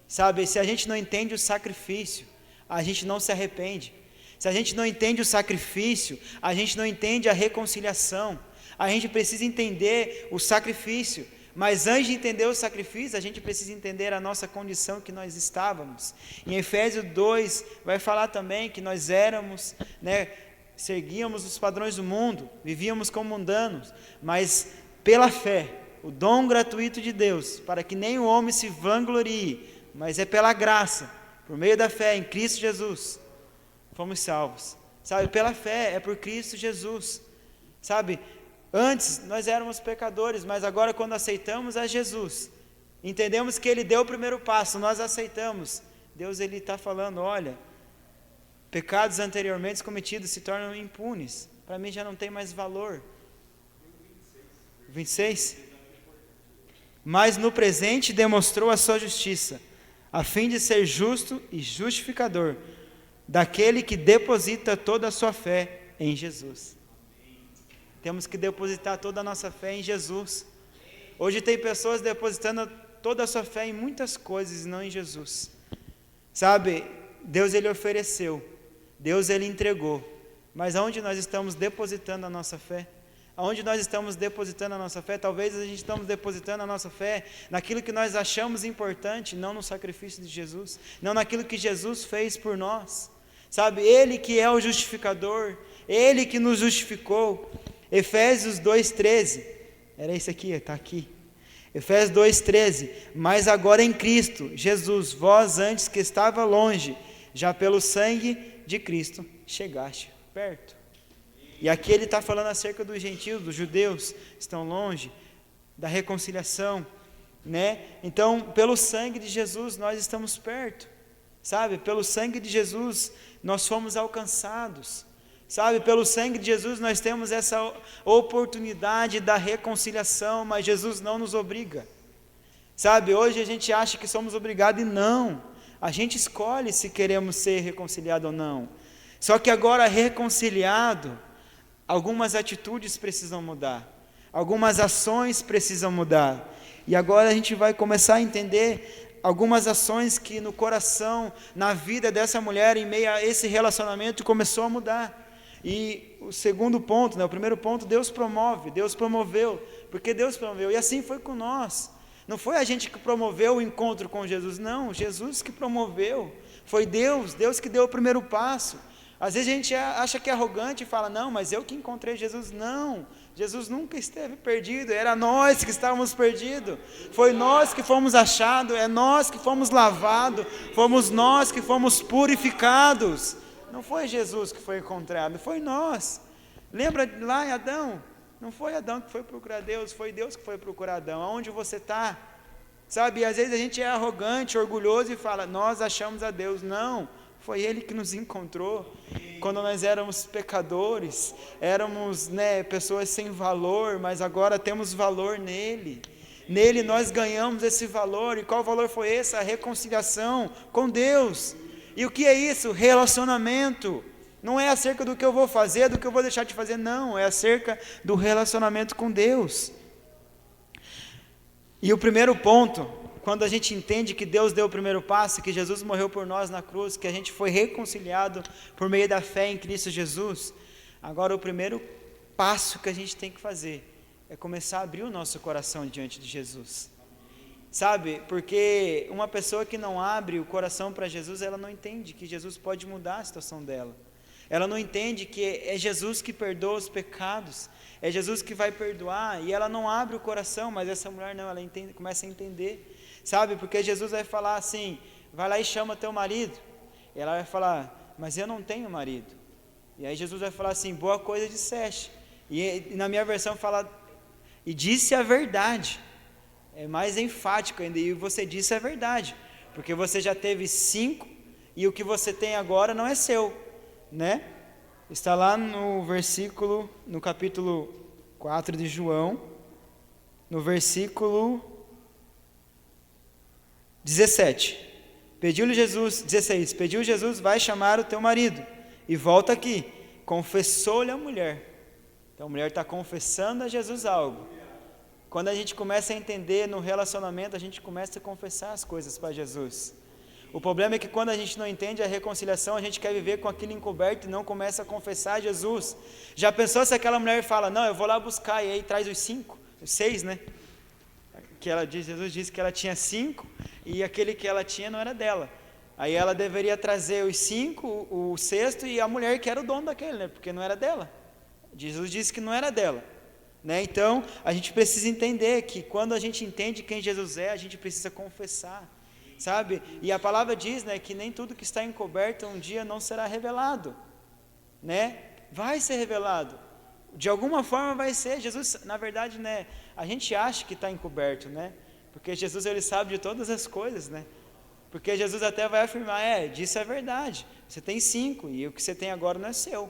sabe, se a gente não entende o sacrifício, a gente não se arrepende. Se a gente não entende o sacrifício, a gente não entende a reconciliação. A gente precisa entender o sacrifício, mas antes de entender o sacrifício, a gente precisa entender a nossa condição que nós estávamos. Em Efésios 2 vai falar também que nós éramos, seguíamos os padrões do mundo, vivíamos como mundanos, mas pela fé, o dom gratuito de Deus, para que nem o homem se vanglorie, mas é pela graça, por meio da fé em Cristo Jesus, fomos salvos. Sabe, pela fé, é por Cristo Jesus. Sabe, antes nós éramos pecadores, mas agora quando aceitamos a Jesus, entendemos que Ele deu o primeiro passo, nós aceitamos. Deus, Ele está falando, olha, pecados anteriormente cometidos se tornam impunes, para mim já não tem mais valor. 26. Mas no presente demonstrou a sua justiça, a fim de ser justo e justificador daquele que deposita toda a sua fé em Jesus. Temos que depositar toda a nossa fé em Jesus. Hoje tem pessoas depositando toda a sua fé em muitas coisas e não em Jesus. Sabe, Deus Ele ofereceu, Deus Ele entregou, mas aonde nós estamos depositando a nossa fé? Aonde nós estamos depositando a nossa fé? Talvez a gente estamos depositando a nossa fé naquilo que nós achamos importante, não no sacrifício de Jesus, não naquilo que Jesus fez por nós. Sabe, Ele que é o justificador, Ele que nos justificou. Efésios 2,13, era isso aqui, está aqui. Efésios 2,13, mas agora em Cristo, Jesus, vós antes que estava longe, já pelo sangue de Cristo, chegaste perto. E aqui ele está falando acerca dos gentios, dos judeus, estão longe, da reconciliação, Então, pelo sangue de Jesus, nós estamos perto, sabe? Pelo sangue de Jesus, nós fomos alcançados, sabe? Pelo sangue de Jesus, nós temos essa oportunidade da reconciliação, mas Jesus não nos obriga, sabe? Hoje a gente acha que somos obrigados e não, a gente escolhe se queremos ser reconciliado ou não. Só que agora reconciliado, algumas atitudes precisam mudar, algumas ações precisam mudar, e agora a gente vai começar a entender algumas ações que no coração, na vida dessa mulher, em meio a esse relacionamento, começou a mudar. E o segundo ponto, o primeiro ponto, Deus promove, Deus promoveu, porque Deus promoveu, e assim foi com nós. Não foi a gente que promoveu o encontro com Jesus, não, Jesus que promoveu, foi Deus que deu o primeiro passo. Às vezes a gente acha que é arrogante e fala, não, mas eu que encontrei Jesus. Não, Jesus nunca esteve perdido, era nós que estávamos perdidos, foi nós que fomos achados, é nós que fomos lavados, fomos nós que fomos purificados. Não foi Jesus que foi encontrado, foi nós. Lembra lá em Adão? Não foi Adão que foi procurar Deus, foi Deus que foi procurar Adão. Aonde você está? Sabe, às vezes a gente é arrogante, orgulhoso e fala, nós achamos a Deus. Não, foi Ele que nos encontrou, quando nós éramos pecadores, éramos pessoas sem valor, mas agora temos valor nele. Nele nós ganhamos esse valor, e qual valor foi esse? A reconciliação com Deus. E o que é isso? Relacionamento. Não é acerca do que eu vou fazer, do que eu vou deixar de fazer, não, é acerca do relacionamento com Deus. E o primeiro ponto, quando a gente entende que Deus deu o primeiro passo, que Jesus morreu por nós na cruz, que a gente foi reconciliado por meio da fé em Cristo Jesus, agora o primeiro passo que a gente tem que fazer é começar a abrir o nosso coração diante de Jesus, sabe? Porque uma pessoa que não abre o coração para Jesus, ela não entende que Jesus pode mudar a situação dela, ela não entende que é Jesus que perdoa os pecados, é Jesus que vai perdoar, e ela não abre o coração. Mas essa mulher não, ela entende, começa a entender, sabe, porque Jesus vai falar assim, vai lá e chama teu marido, e ela vai falar, mas eu não tenho marido, e aí Jesus vai falar assim, boa coisa disseste, e na minha versão fala, e disse a verdade, é mais enfático ainda, e você disse a verdade, porque você já teve 5 e o que você tem agora não é seu, né? Está lá no capítulo 4 de João, no versículo 17. Pediu-lhe Jesus, 16, pediu Jesus, vai chamar o teu marido, e volta aqui. Confessou-lhe a mulher. Então a mulher está confessando a Jesus algo. Quando a gente começa a entender no relacionamento, a gente começa a confessar as coisas para Jesus. O problema é que quando a gente não entende a reconciliação, a gente quer viver com aquilo encoberto e não começa a confessar a Jesus. Já pensou se aquela mulher fala, não, eu vou lá buscar, e aí traz os 6, né? Jesus disse que ela tinha 5 e aquele que ela tinha não era dela. Aí ela deveria trazer os 5, o 6º e a mulher que era o dono daquele, né? Porque não era dela. Jesus disse que não era dela, né? Então a gente precisa entender que quando a gente entende quem Jesus é, a gente precisa confessar, sabe? E a palavra diz, né, que nem tudo que está encoberto um dia não será revelado, né? Vai ser revelado. De alguma forma vai ser. Jesus, na verdade, né, a gente acha que está encoberto, né? Porque Jesus, ele sabe de todas as coisas, né? Porque Jesus até vai afirmar, disso é verdade, você tem 5 e o que você tem agora não é seu,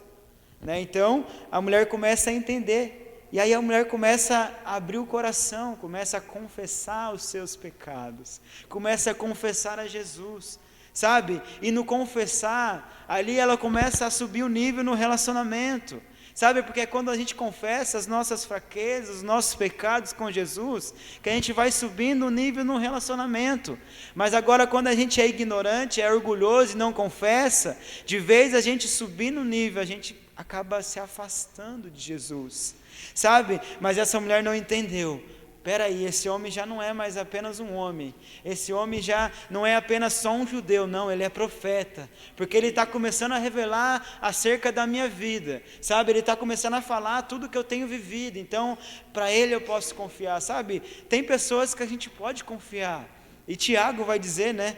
né? Então a mulher começa a entender, e aí a mulher começa a abrir o coração, começa a confessar os seus pecados, começa a confessar a Jesus, sabe? E no confessar, ali ela começa a subir o nível no relacionamento, sabe? Porque é quando a gente confessa as nossas fraquezas, os nossos pecados com Jesus, que a gente vai subindo o nível no relacionamento. Mas agora quando a gente é ignorante, é orgulhoso e não confessa, de vez a gente subir no nível, a gente acaba se afastando de Jesus, sabe? Mas essa mulher não entendeu. Peraí, esse homem já não é mais apenas um homem, esse homem já não é apenas só um judeu, não, ele é profeta, porque ele está começando a revelar acerca da minha vida, sabe, ele está começando a falar tudo que eu tenho vivido, então para ele eu posso confiar, sabe, tem pessoas que a gente pode confiar, e Tiago vai dizer, né,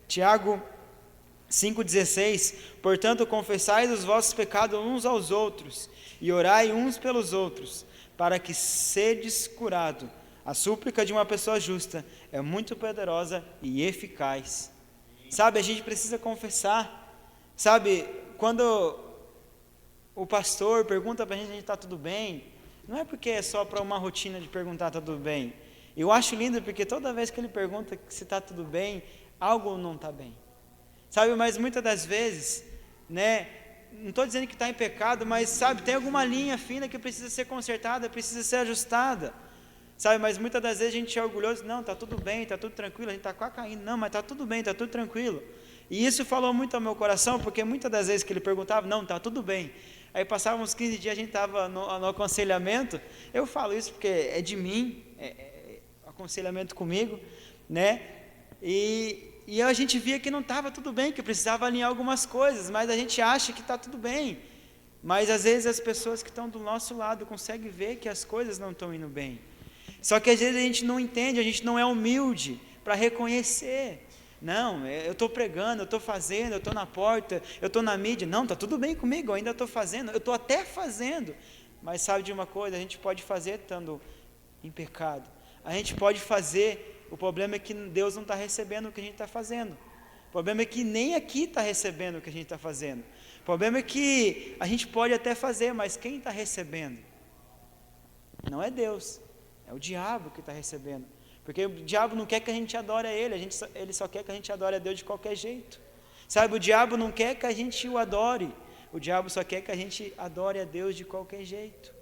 Tiago 5,16, portanto confessai os vossos pecados uns aos outros, e orai uns pelos outros, para que sedes curados. A súplica de uma pessoa justa é muito poderosa e eficaz. Sabe, a gente precisa confessar. Sabe, quando o pastor pergunta para a gente está tudo bem, não é porque é só para uma rotina de perguntar está tudo bem. Eu acho lindo porque toda vez que ele pergunta se está tudo bem, algo não está bem. Sabe, mas muitas das vezes, né, não estou dizendo que está em pecado, mas sabe, tem alguma linha fina que precisa ser consertada, precisa ser ajustada. Sabe, mas muitas das vezes a gente é orgulhoso, não, está tudo bem, está tudo tranquilo, a gente está quase caindo, não, mas está tudo bem, está tudo tranquilo. E isso falou muito ao meu coração, porque muitas das vezes que ele perguntava, não, está tudo bem. Aí passavam uns 15 dias, a gente estava no aconselhamento, eu falo isso porque é de mim, aconselhamento comigo, né, e a gente via que não estava tudo bem, que precisava alinhar algumas coisas, mas a gente acha que está tudo bem. Mas às vezes as pessoas que estão do nosso lado conseguem ver que as coisas não estão indo bem. Só que às vezes a gente não entende, a gente não é humilde para reconhecer. Não, eu estou pregando, eu estou fazendo, eu estou na porta, eu estou na mídia. Não, está tudo bem comigo, eu ainda estou fazendo, eu estou até fazendo. Mas sabe de uma coisa, a gente pode fazer estando em pecado. A gente pode fazer, o problema é que Deus não está recebendo o que a gente está fazendo. O problema é que nem aqui está recebendo o que a gente está fazendo. O problema é que a gente pode até fazer, mas quem está recebendo? Não é Deus. É o diabo que está recebendo, porque o diabo não quer que a gente adore a ele, ele só quer que a gente adore a Deus de qualquer jeito, sabe, o diabo não quer que a gente o adore, o diabo só quer que a gente adore a Deus de qualquer jeito,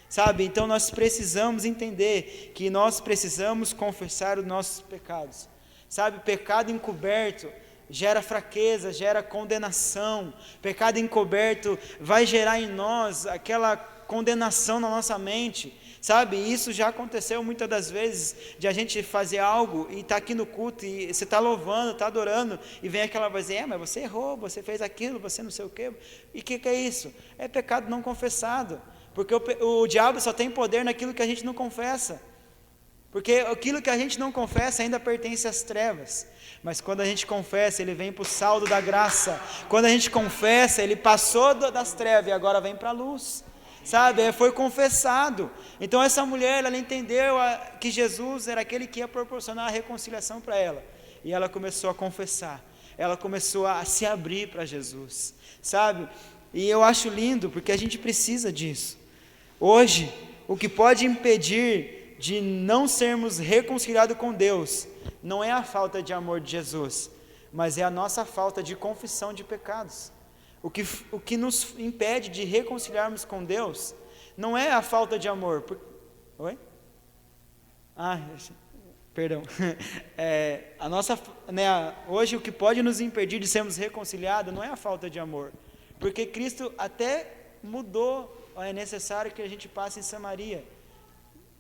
sabe, então nós precisamos entender que nós precisamos confessar os nossos pecados, sabe, pecado encoberto gera fraqueza, gera condenação, pecado encoberto vai gerar em nós aquela condenação na nossa mente, sabe, isso já aconteceu muitas das vezes, de a gente fazer algo e estar aqui no culto, e você está louvando, está adorando, e vem aquela voz, mas você errou, você fez aquilo, você não sei o quê, e o que é isso? É pecado não confessado, porque o diabo só tem poder naquilo que a gente não confessa, porque aquilo que a gente não confessa ainda pertence às trevas, mas quando a gente confessa, ele vem para o saldo da graça, quando a gente confessa, ele passou das trevas e agora vem para a luz, sabe? Foi confessado. Então essa mulher, ela entendeu que Jesus era aquele que ia proporcionar a reconciliação para ela, e ela começou a confessar, ela começou a se abrir para Jesus, sabe? E eu acho lindo, porque a gente precisa disso. Hoje, o que pode impedir de não sermos reconciliados com Deus, não é a falta de amor de Jesus, mas é a nossa falta de confissão de pecados. O que nos impede de reconciliarmos com Deus, não é a falta de amor. Oi? Perdão. Hoje o que pode nos impedir de sermos reconciliados não é a falta de amor, porque Cristo até mudou. É necessário que a gente passe em Samaria.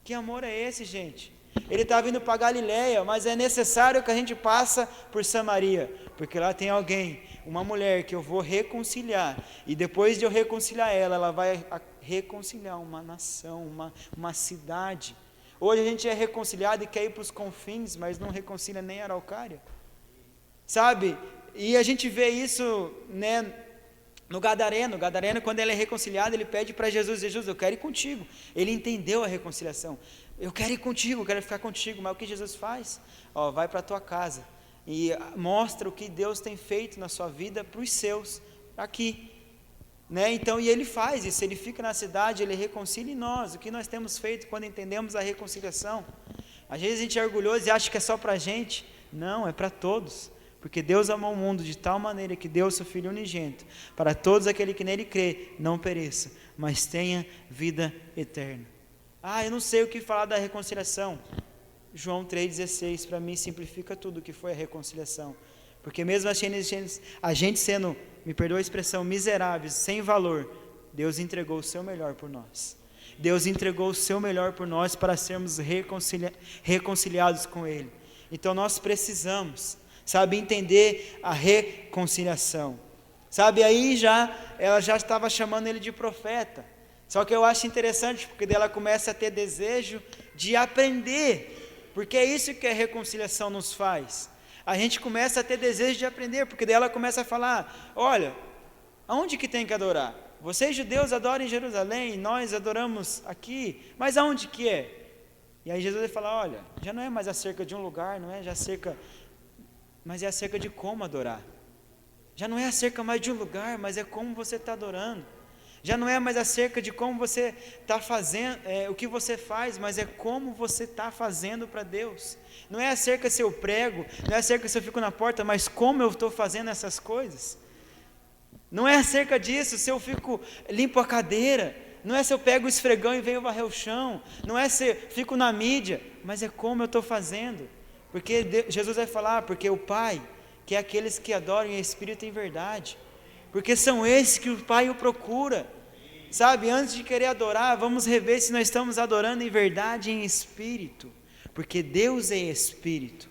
Que amor é esse, gente? Ele está vindo para Galileia, mas é necessário que a gente passe por Samaria, porque lá tem alguém, uma mulher que eu vou reconciliar, e depois de eu reconciliar ela vai reconciliar uma nação, uma cidade. Hoje a gente é reconciliado e quer ir para os confins, mas não reconcilia nem a Araucária, sabe? E a gente vê isso, né, no Gadareno, quando ele é reconciliado, ele pede para Jesus, eu quero ir contigo. Ele entendeu a reconciliação, eu quero ir contigo, eu quero ficar contigo. Mas o que Jesus faz? Vai para a tua casa e mostra o que Deus tem feito na sua vida para os seus, aqui, né? Então, e ele faz isso, ele fica na cidade, ele reconcilia em nós. O que nós temos feito quando entendemos a reconciliação? Às vezes a gente é orgulhoso e acha que é só para a gente. Não, é para todos. Porque Deus amou o mundo de tal maneira que deu o seu Filho unigênito, para todos aqueles que nele crê, não pereça, mas tenha vida eterna. Eu não sei o que falar da reconciliação. João 3,16 para mim simplifica tudo o que foi a reconciliação. Porque mesmo a gente sendo, me perdoa a expressão, miseráveis, sem valor, Deus entregou o seu melhor por nós. Deus entregou o seu melhor por nós para sermos reconciliados com Ele. Então nós precisamos, sabe, entender a reconciliação, sabe? Aí ela já estava chamando ele de profeta, só que eu acho interessante, porque daí ela começa a ter desejo de aprender, porque é isso que a reconciliação nos faz. A gente começa a ter desejo de aprender, porque daí ela começa a falar, olha, aonde que tem que adorar? Vocês judeus adoram em Jerusalém, nós adoramos aqui, mas aonde que é? E aí Jesus vai falar, olha, já não é mais acerca de um lugar, não é já mas é acerca de como adorar. Já não é acerca mais de um lugar, mas é como você está adorando. Já não é mais acerca de como você está fazendo, o que você faz, mas é como você está fazendo para Deus. Não é acerca se eu prego, não é acerca se eu fico na porta, mas como eu estou fazendo essas coisas. Não é acerca disso se eu limpo a cadeira, não é se eu pego o esfregão e venho varrer o chão, não é se eu fico na mídia, mas é como eu estou fazendo. Porque Jesus vai falar, porque o Pai, que é aqueles que adoram em espírito e em verdade, porque são esses que o Pai o procura, sabe? Antes de querer adorar, vamos rever se nós estamos adorando em verdade e em espírito, porque Deus é espírito,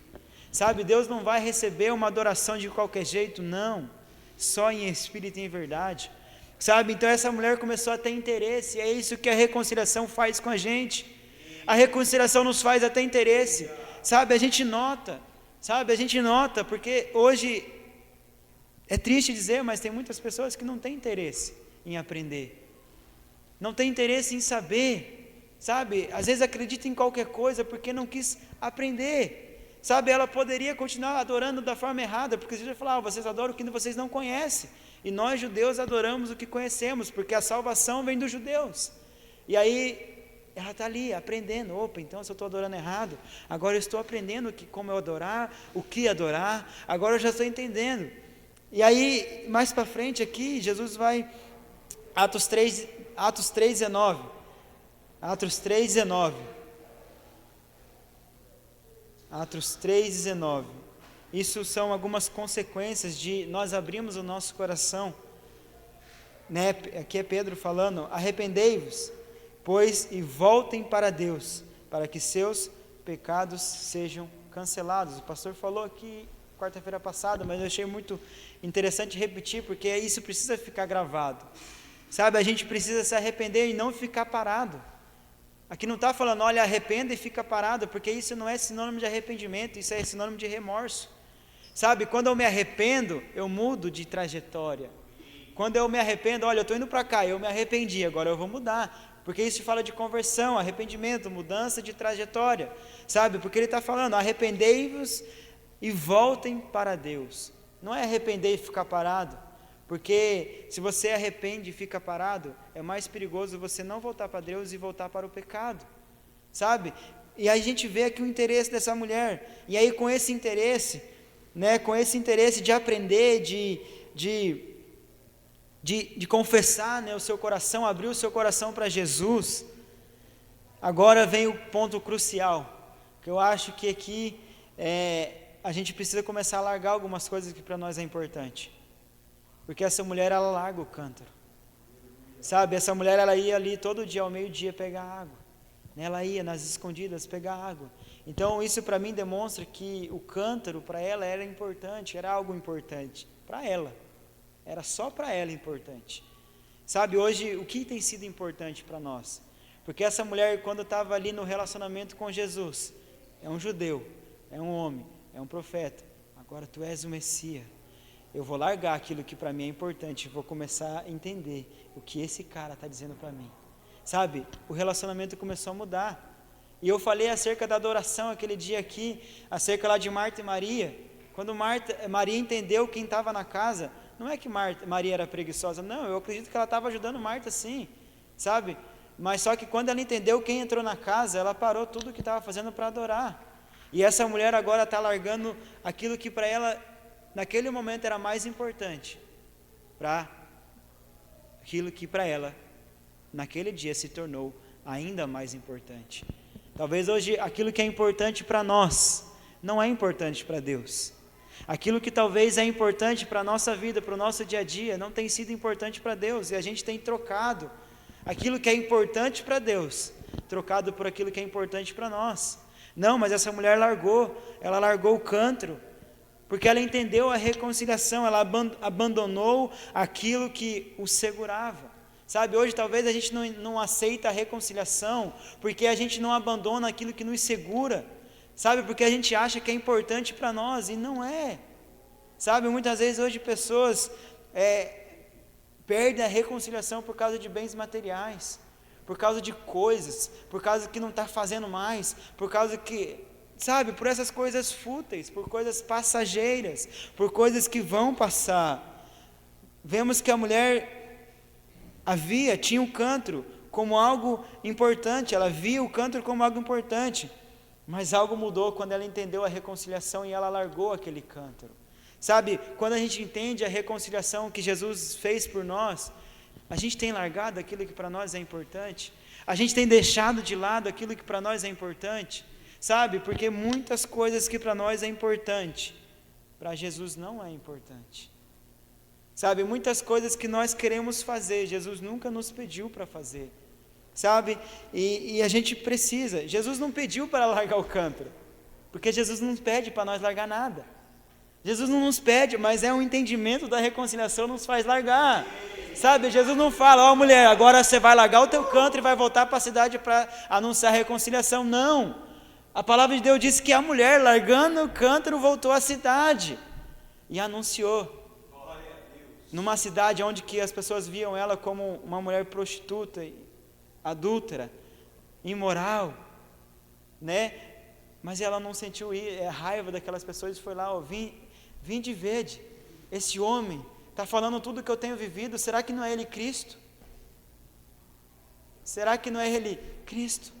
sabe? Deus não vai receber uma adoração de qualquer jeito, não, só em espírito e em verdade, sabe? Então essa mulher começou a ter interesse, e é isso que a reconciliação faz com a gente. A reconciliação nos faz até interesse, sabe? A gente nota, porque hoje é triste dizer, mas tem muitas pessoas que não têm interesse em aprender, não têm interesse em saber, sabe? Às vezes acredita em qualquer coisa porque não quis aprender, sabe? Ela poderia continuar adorando da forma errada, porque Jesus vai falar, vocês adoram o que vocês não conhecem, e nós judeus adoramos o que conhecemos, porque a salvação vem dos judeus. E aí ela está ali aprendendo, então se eu estou adorando errado, agora eu estou aprendendo como eu adorar, o que adorar, agora eu já estou entendendo. E aí, mais para frente aqui, Jesus vai, Atos 3,19, Atos 3,19, isso são algumas consequências de nós abrirmos o nosso coração, né? Aqui é Pedro falando, arrependei-vos, pois, e voltem para Deus, para que seus pecados sejam cancelados. O pastor falou aqui quarta-feira passada, mas eu achei muito interessante repetir, porque isso precisa ficar gravado, sabe? A gente precisa se arrepender e não ficar parado. Aqui não está falando, olha, arrependa e fica parado, porque isso não é sinônimo de arrependimento, isso é sinônimo de remorso, sabe? Quando eu me arrependo, eu mudo de trajetória. quando eu me arrependo, olha, eu estou indo para cá, eu me arrependi, agora eu vou mudar, porque isso fala de conversão, arrependimento, mudança de trajetória, sabe? Porque ele está falando, arrependei-vos e voltem para Deus. Não é arrepender e ficar parado, porque se você arrepende e fica parado, é mais perigoso você não voltar para Deus e voltar para o pecado, sabe? E aí a gente vê aqui o interesse dessa mulher, e aí com esse interesse, né, com esse interesse de aprender, de confessar, né, o seu coração, abrir o seu coração para Jesus, agora vem o ponto crucial, que eu acho que aqui a gente precisa começar a largar algumas coisas que para nós é importante, porque essa mulher, ela larga o cântaro, sabe? Essa mulher, ela ia ali todo dia ao meio-dia pegar água, né? Ela ia nas escondidas pegar água. Então isso para mim demonstra que o cântaro para ela era importante, era algo importante para ela, era só para ela importante, sabe? Hoje o que tem sido importante para nós? Porque essa mulher, quando estava ali no relacionamento com Jesus, é um judeu, é um homem, é um profeta, agora tu és o Messias, eu vou largar aquilo que para mim é importante, vou começar a entender o que esse cara está dizendo para mim, sabe? O relacionamento começou a mudar. E eu falei acerca da adoração aquele dia aqui, acerca lá de Marta e Maria. Quando Maria entendeu quem estava na casa, não é que Maria era preguiçosa, não, eu acredito que ela estava ajudando Marta sim, sabe? Mas só que quando ela entendeu quem entrou na casa, ela parou tudo o que estava fazendo para adorar. E essa mulher agora está largando aquilo que para ela, naquele momento, era mais importante, para aquilo que para ela, naquele dia, se tornou ainda mais importante. Talvez hoje aquilo que é importante para nós, não é importante para Deus. Aquilo que talvez é importante para a nossa vida, para o nosso dia a dia, não tem sido importante para Deus. E a gente tem trocado aquilo que é importante para Deus, trocado por aquilo que é importante para nós. Não, mas essa mulher ela largou o cântaro, porque ela entendeu a reconciliação, ela abandonou aquilo que o segurava. Sabe, hoje talvez a gente não aceita a reconciliação, porque a gente não abandona aquilo que nos segura, sabe, porque a gente acha que é importante para nós, e não é, sabe, muitas vezes hoje pessoas perdem a reconciliação por causa de bens materiais, por causa de coisas, por causa que não está fazendo mais, por causa que, sabe, por essas coisas fúteis, por coisas passageiras, por coisas que vão passar. Vemos que a mulher tinha o cântaro como algo importante, ela via o cântaro como algo importante, mas algo mudou quando ela entendeu a reconciliação e ela largou aquele cântaro. Sabe, quando a gente entende a reconciliação que Jesus fez por nós, a gente tem largado aquilo que para nós é importante, a gente tem deixado de lado aquilo que para nós é importante, sabe, porque muitas coisas que para nós é importante, para Jesus não é importante. Sabe, muitas coisas que nós queremos fazer, Jesus nunca nos pediu para fazer, sabe, e a gente precisa, Jesus não pediu para largar o cântaro, porque Jesus não pede para nós largar nada, Jesus não nos pede, mas é um entendimento da reconciliação nos faz largar, sabe, Jesus não fala, ó mulher, agora você vai largar o teu cântaro e vai voltar para a cidade para anunciar a reconciliação, não, a palavra de Deus diz que a mulher, largando o cântaro, voltou à cidade, e anunciou, numa cidade onde que as pessoas viam ela como uma mulher prostituta, adúltera, imoral, né? Mas ela não sentiu a raiva daquelas pessoas e foi lá, ó, vim de verde, esse homem está falando tudo que eu tenho vivido, será que não é ele Cristo? Será que não é ele Cristo?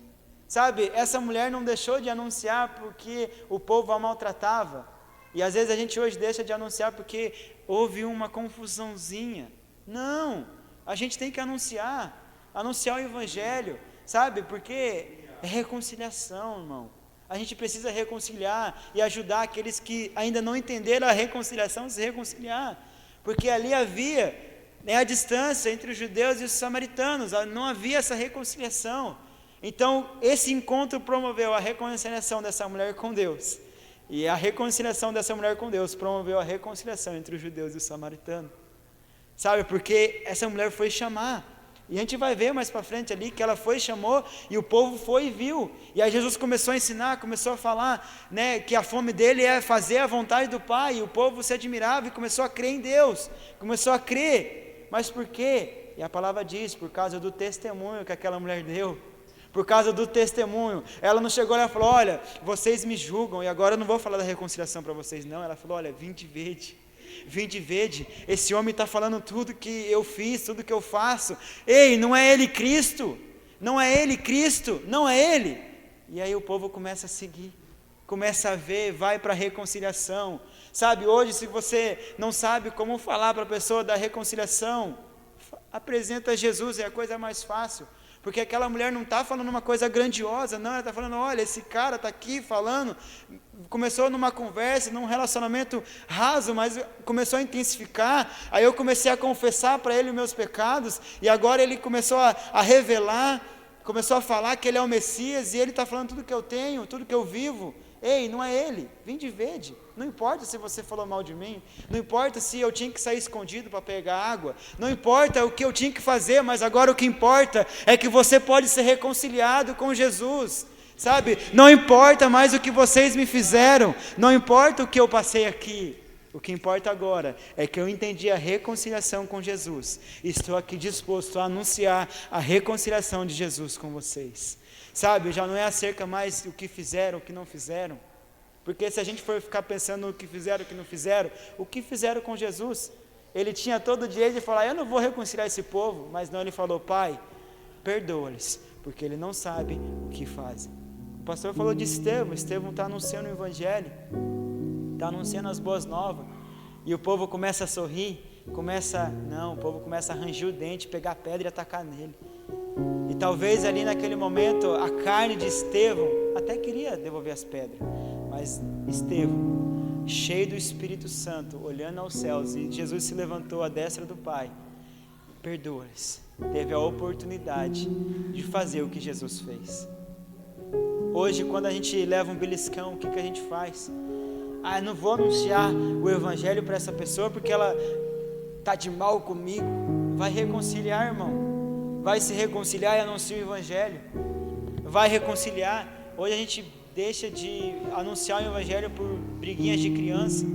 Sabe, essa mulher não deixou de anunciar porque o povo a maltratava, e às vezes a gente hoje deixa de anunciar porque houve uma confusãozinha. Não, a gente tem que anunciar o Evangelho, sabe, porque é reconciliação, irmão. A gente precisa reconciliar e ajudar aqueles que ainda não entenderam a reconciliação a se reconciliar, porque ali havia a distância entre os judeus e os samaritanos, não havia essa reconciliação. Então esse encontro promoveu a reconciliação dessa mulher com Deus, e a reconciliação dessa mulher com Deus promoveu a reconciliação entre os judeus e os samaritanos, sabe, porque essa mulher foi chamar, e a gente vai ver mais para frente ali, que ela foi, chamou, e o povo foi e viu, e aí Jesus começou a ensinar, começou a falar, né, que a fome dele é fazer a vontade do Pai, e o povo se admirava e começou a crer em Deus, começou a crer, Mas por quê? E a palavra diz, por causa do testemunho que aquela mulher deu. Por causa do testemunho. Ela não chegou lá e falou: olha, vocês me julgam e agora eu não vou falar da reconciliação para vocês, não. Ela falou: olha, vinde vede, esse homem está falando tudo que eu fiz, tudo que eu faço. Ei, não é ele Cristo? Não é ele Cristo? Não é ele? E aí o povo começa a seguir, começa a ver, vai para a reconciliação. Sabe, hoje se você não sabe como falar para a pessoa da reconciliação, apresenta Jesus, é a coisa mais fácil. Porque aquela mulher não está falando uma coisa grandiosa, não, ela está falando: olha, esse cara está aqui falando, começou numa conversa, num relacionamento raso, mas começou a intensificar, aí eu comecei a confessar para ele os meus pecados, e agora ele começou a revelar, começou a falar que ele é o Messias, e ele está falando tudo que eu tenho, tudo que eu vivo. Ei, não é ele, vinde vede. Não importa se você falou mal de mim, não importa se eu tinha que sair escondido para pegar água, não importa o que eu tinha que fazer, mas agora o que importa é que você pode ser reconciliado com Jesus, sabe? Não importa mais o que vocês me fizeram, não importa o que eu passei aqui, o que importa agora é que eu entendi a reconciliação com Jesus, e estou aqui disposto a anunciar a reconciliação de Jesus com vocês. Sabe, já não é acerca mais do que fizeram, o que não fizeram. Porque se a gente for ficar pensando no que fizeram, o que não fizeram, o que fizeram com Jesus? Ele tinha todo o direito de falar: eu não vou reconciliar esse povo, mas não, ele falou: Pai, perdoa-lhes, porque ele não sabe o que fazem. O pastor falou de Estevão está anunciando o Evangelho, está anunciando as boas novas, e o povo começa a sorrir, o povo começa a ranger o dente, pegar pedra e atacar nele. E talvez ali naquele momento a carne de Estevão até queria devolver as pedras, mas Estevão, cheio do Espírito Santo, olhando aos céus, e Jesus se levantou à destra do Pai, perdoa-lhes, teve a oportunidade de fazer o que Jesus fez. Hoje, quando a gente leva um beliscão, o que a gente faz? Não vou anunciar o Evangelho para essa pessoa porque ela está de mal comigo. Vai reconciliar, irmão. Vai se reconciliar e anuncia o Evangelho. Vai reconciliar. Hoje a gente deixa de anunciar o Evangelho por briguinhas de criança.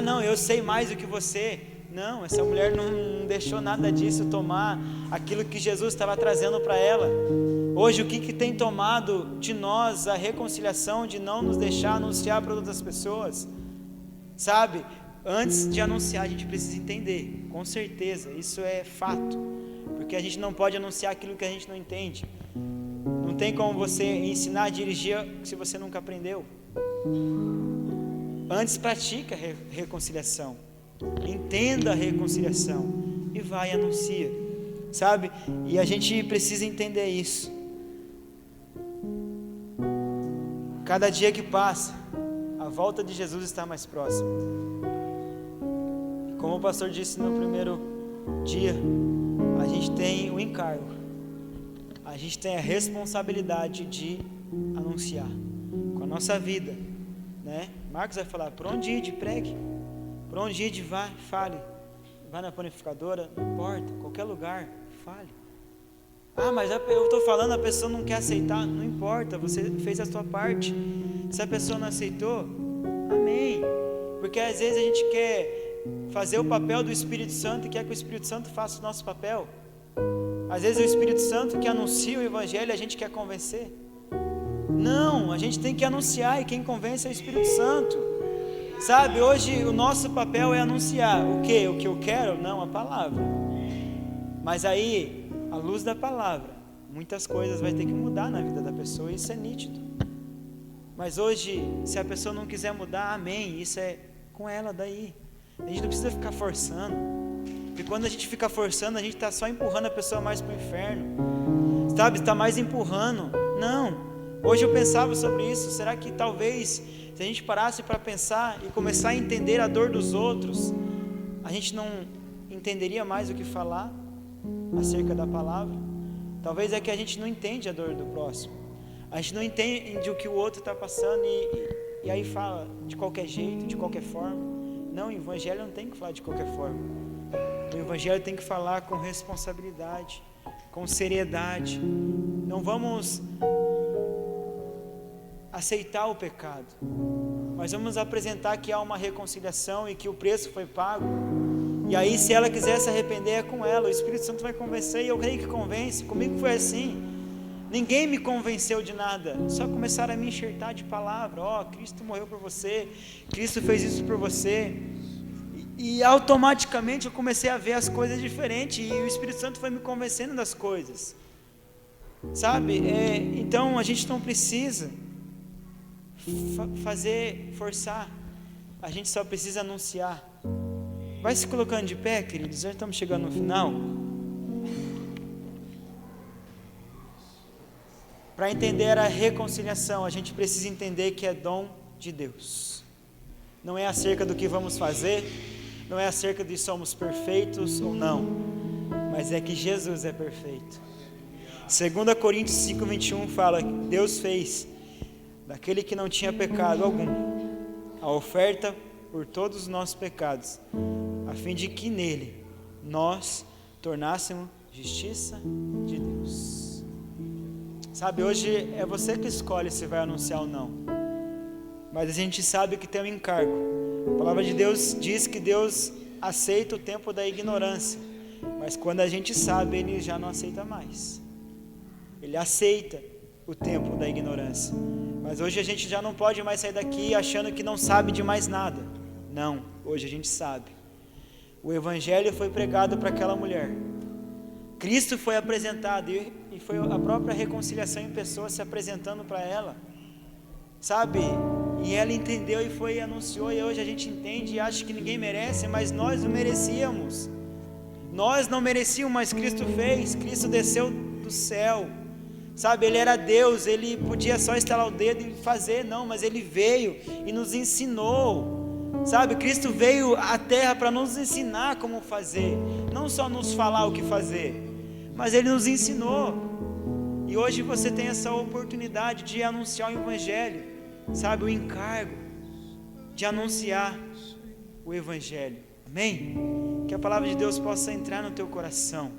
Não, eu sei mais do que você. Não, essa mulher não deixou nada disso tomar aquilo que Jesus estava trazendo para ela. Hoje o que tem tomado de nós a reconciliação, de não nos deixar anunciar para outras pessoas? Sabe, antes de anunciar a gente precisa entender, com certeza, isso é fato. Porque a gente não pode anunciar aquilo que a gente não entende. Não tem como você ensinar a dirigir se você nunca aprendeu. Antes pratica a reconciliação. Entenda a reconciliação. E vai e anuncia. Sabe? E a gente precisa entender isso. Cada dia que passa, a volta de Jesus está mais próxima. Como o pastor disse no primeiro dia, a gente tem o encargo, a gente tem a responsabilidade de anunciar com a nossa vida, né? Marcos vai falar: por onde ir, pregue, por onde ir, vai, fale, vai na panificadora, não importa, qualquer lugar, fale. Mas eu estou falando, a pessoa não quer aceitar, não importa, você fez a sua parte. Se a pessoa não aceitou, amém, porque às vezes a gente quer fazer o papel do Espírito Santo e quer que o Espírito Santo faça o nosso papel. Às vezes é o Espírito Santo que anuncia o Evangelho e a gente quer convencer. Não, a gente tem que anunciar, e quem convence é o Espírito Santo. Sabe, hoje o nosso papel é anunciar o quê? O que eu quero? Não, a palavra. Mas aí, à luz da palavra, muitas coisas vai ter que mudar na vida da pessoa, e isso é nítido. Mas hoje, se a pessoa não quiser mudar, amém, isso é com ela daí. A gente não precisa ficar forçando, porque quando a gente fica forçando, a gente está só empurrando a pessoa mais para o inferno, sabe, está mais empurrando. Não, hoje eu pensava sobre isso, será que talvez, se a gente parasse para pensar e começar a entender a dor dos outros, a gente não entenderia mais o que falar acerca da palavra? Talvez é que a gente não entende a dor do próximo, a gente não entende o que o outro está passando e aí fala de qualquer jeito, de qualquer forma. Não, o Evangelho não tem que falar de qualquer forma. O Evangelho tem que falar com responsabilidade, com seriedade. Não vamos aceitar o pecado, mas vamos apresentar que há uma reconciliação e que o preço foi pago. E aí, se ela quiser se arrepender, é com ela. O Espírito Santo vai convencer, e eu creio que convence. Comigo foi assim. Ninguém me convenceu de nada. Só começaram a me enxertar de palavra. Cristo morreu por você. Cristo fez isso por você. E automaticamente eu comecei a ver as coisas diferentes. E o Espírito Santo foi me convencendo das coisas. Sabe? Então a gente não precisa forçar. A gente só precisa anunciar. Vai se colocando de pé, queridos. Já estamos chegando no final. Para entender a reconciliação, a gente precisa entender que é dom de Deus. Não é acerca do que vamos fazer, não é acerca de somos perfeitos ou não, mas é que Jesus é perfeito. 2 Coríntios 5:21 fala que Deus fez daquele que não tinha pecado algum a oferta por todos os nossos pecados, a fim de que nele nós tornássemos justiça de Deus. Sabe, hoje é você que escolhe se vai anunciar ou não, mas a gente sabe que tem um encargo. A palavra de Deus diz que Deus aceita o tempo da ignorância, mas quando a gente sabe, Ele já não aceita mais. Ele aceita o tempo da ignorância, mas hoje a gente já não pode mais sair daqui achando que não sabe de mais nada. Não, hoje a gente sabe. O Evangelho foi pregado para aquela mulher, Cristo foi apresentado, e foi a própria reconciliação em pessoa se apresentando para ela, sabe? E ela entendeu e foi e anunciou, e hoje a gente entende e acha que ninguém merece, mas nós não merecíamos. Nós não merecíamos, mas Cristo fez. Cristo desceu do céu, sabe? Ele era Deus, Ele podia só estalar o dedo e fazer, não, mas Ele veio e nos ensinou. Sabe, Cristo veio à terra para nos ensinar como fazer, não só nos falar o que fazer, mas Ele nos ensinou. E hoje você tem essa oportunidade de anunciar o Evangelho, sabe, o encargo de anunciar o Evangelho. Amém? Que a palavra de Deus possa entrar no teu coração,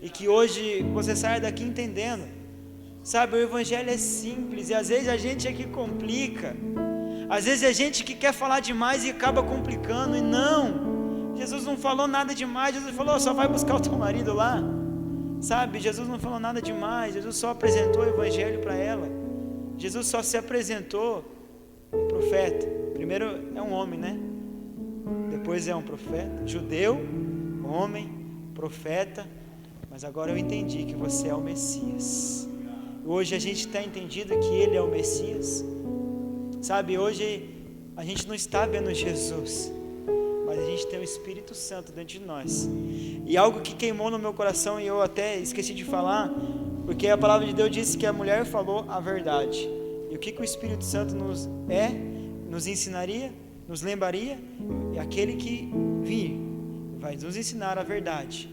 e que hoje você saia daqui entendendo, sabe, o Evangelho é simples, e às vezes a gente é que complica. Às vezes é gente que quer falar demais e acaba complicando, e não, Jesus não falou nada demais. Jesus falou, só vai buscar o teu marido lá, sabe? Jesus não falou nada demais, Jesus só apresentou o Evangelho para ela. Jesus só se apresentou um profeta. Primeiro é um homem, né? Depois é um profeta, judeu, homem, profeta. Mas agora eu entendi que você é o Messias. Hoje a gente está entendido que Ele é o Messias. Sabe, hoje a gente não está vendo Jesus, mas a gente tem o Espírito Santo dentro de nós. E algo que queimou no meu coração, e eu até esqueci de falar, porque a palavra de Deus disse que a mulher falou a verdade. E o que o Espírito Santo nos ensinaria, nos lembraria? É aquele que vir, vai nos ensinar a verdade.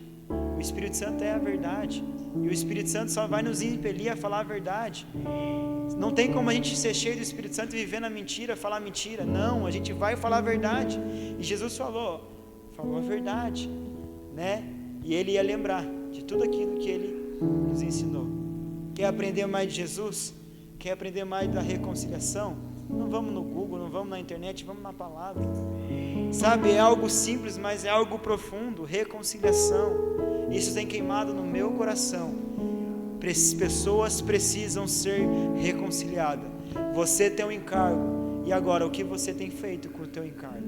O Espírito Santo é a verdade, e o Espírito Santo só vai nos impelir a falar a verdade. Não tem como a gente ser cheio do Espírito Santo e viver na mentira, falar mentira. Não, a gente vai falar a verdade. E Jesus falou a verdade, né? E Ele ia lembrar de tudo aquilo que Ele nos ensinou. Quer aprender mais de Jesus? Quer aprender mais da reconciliação? Não vamos no Google, não vamos na internet, vamos na palavra. Sabe, é algo simples, mas é algo profundo. Reconciliação. Isso tem queimado no meu coração. Pessoas precisam ser reconciliadas. Você tem um encargo. E agora, o que você tem feito com o teu encargo?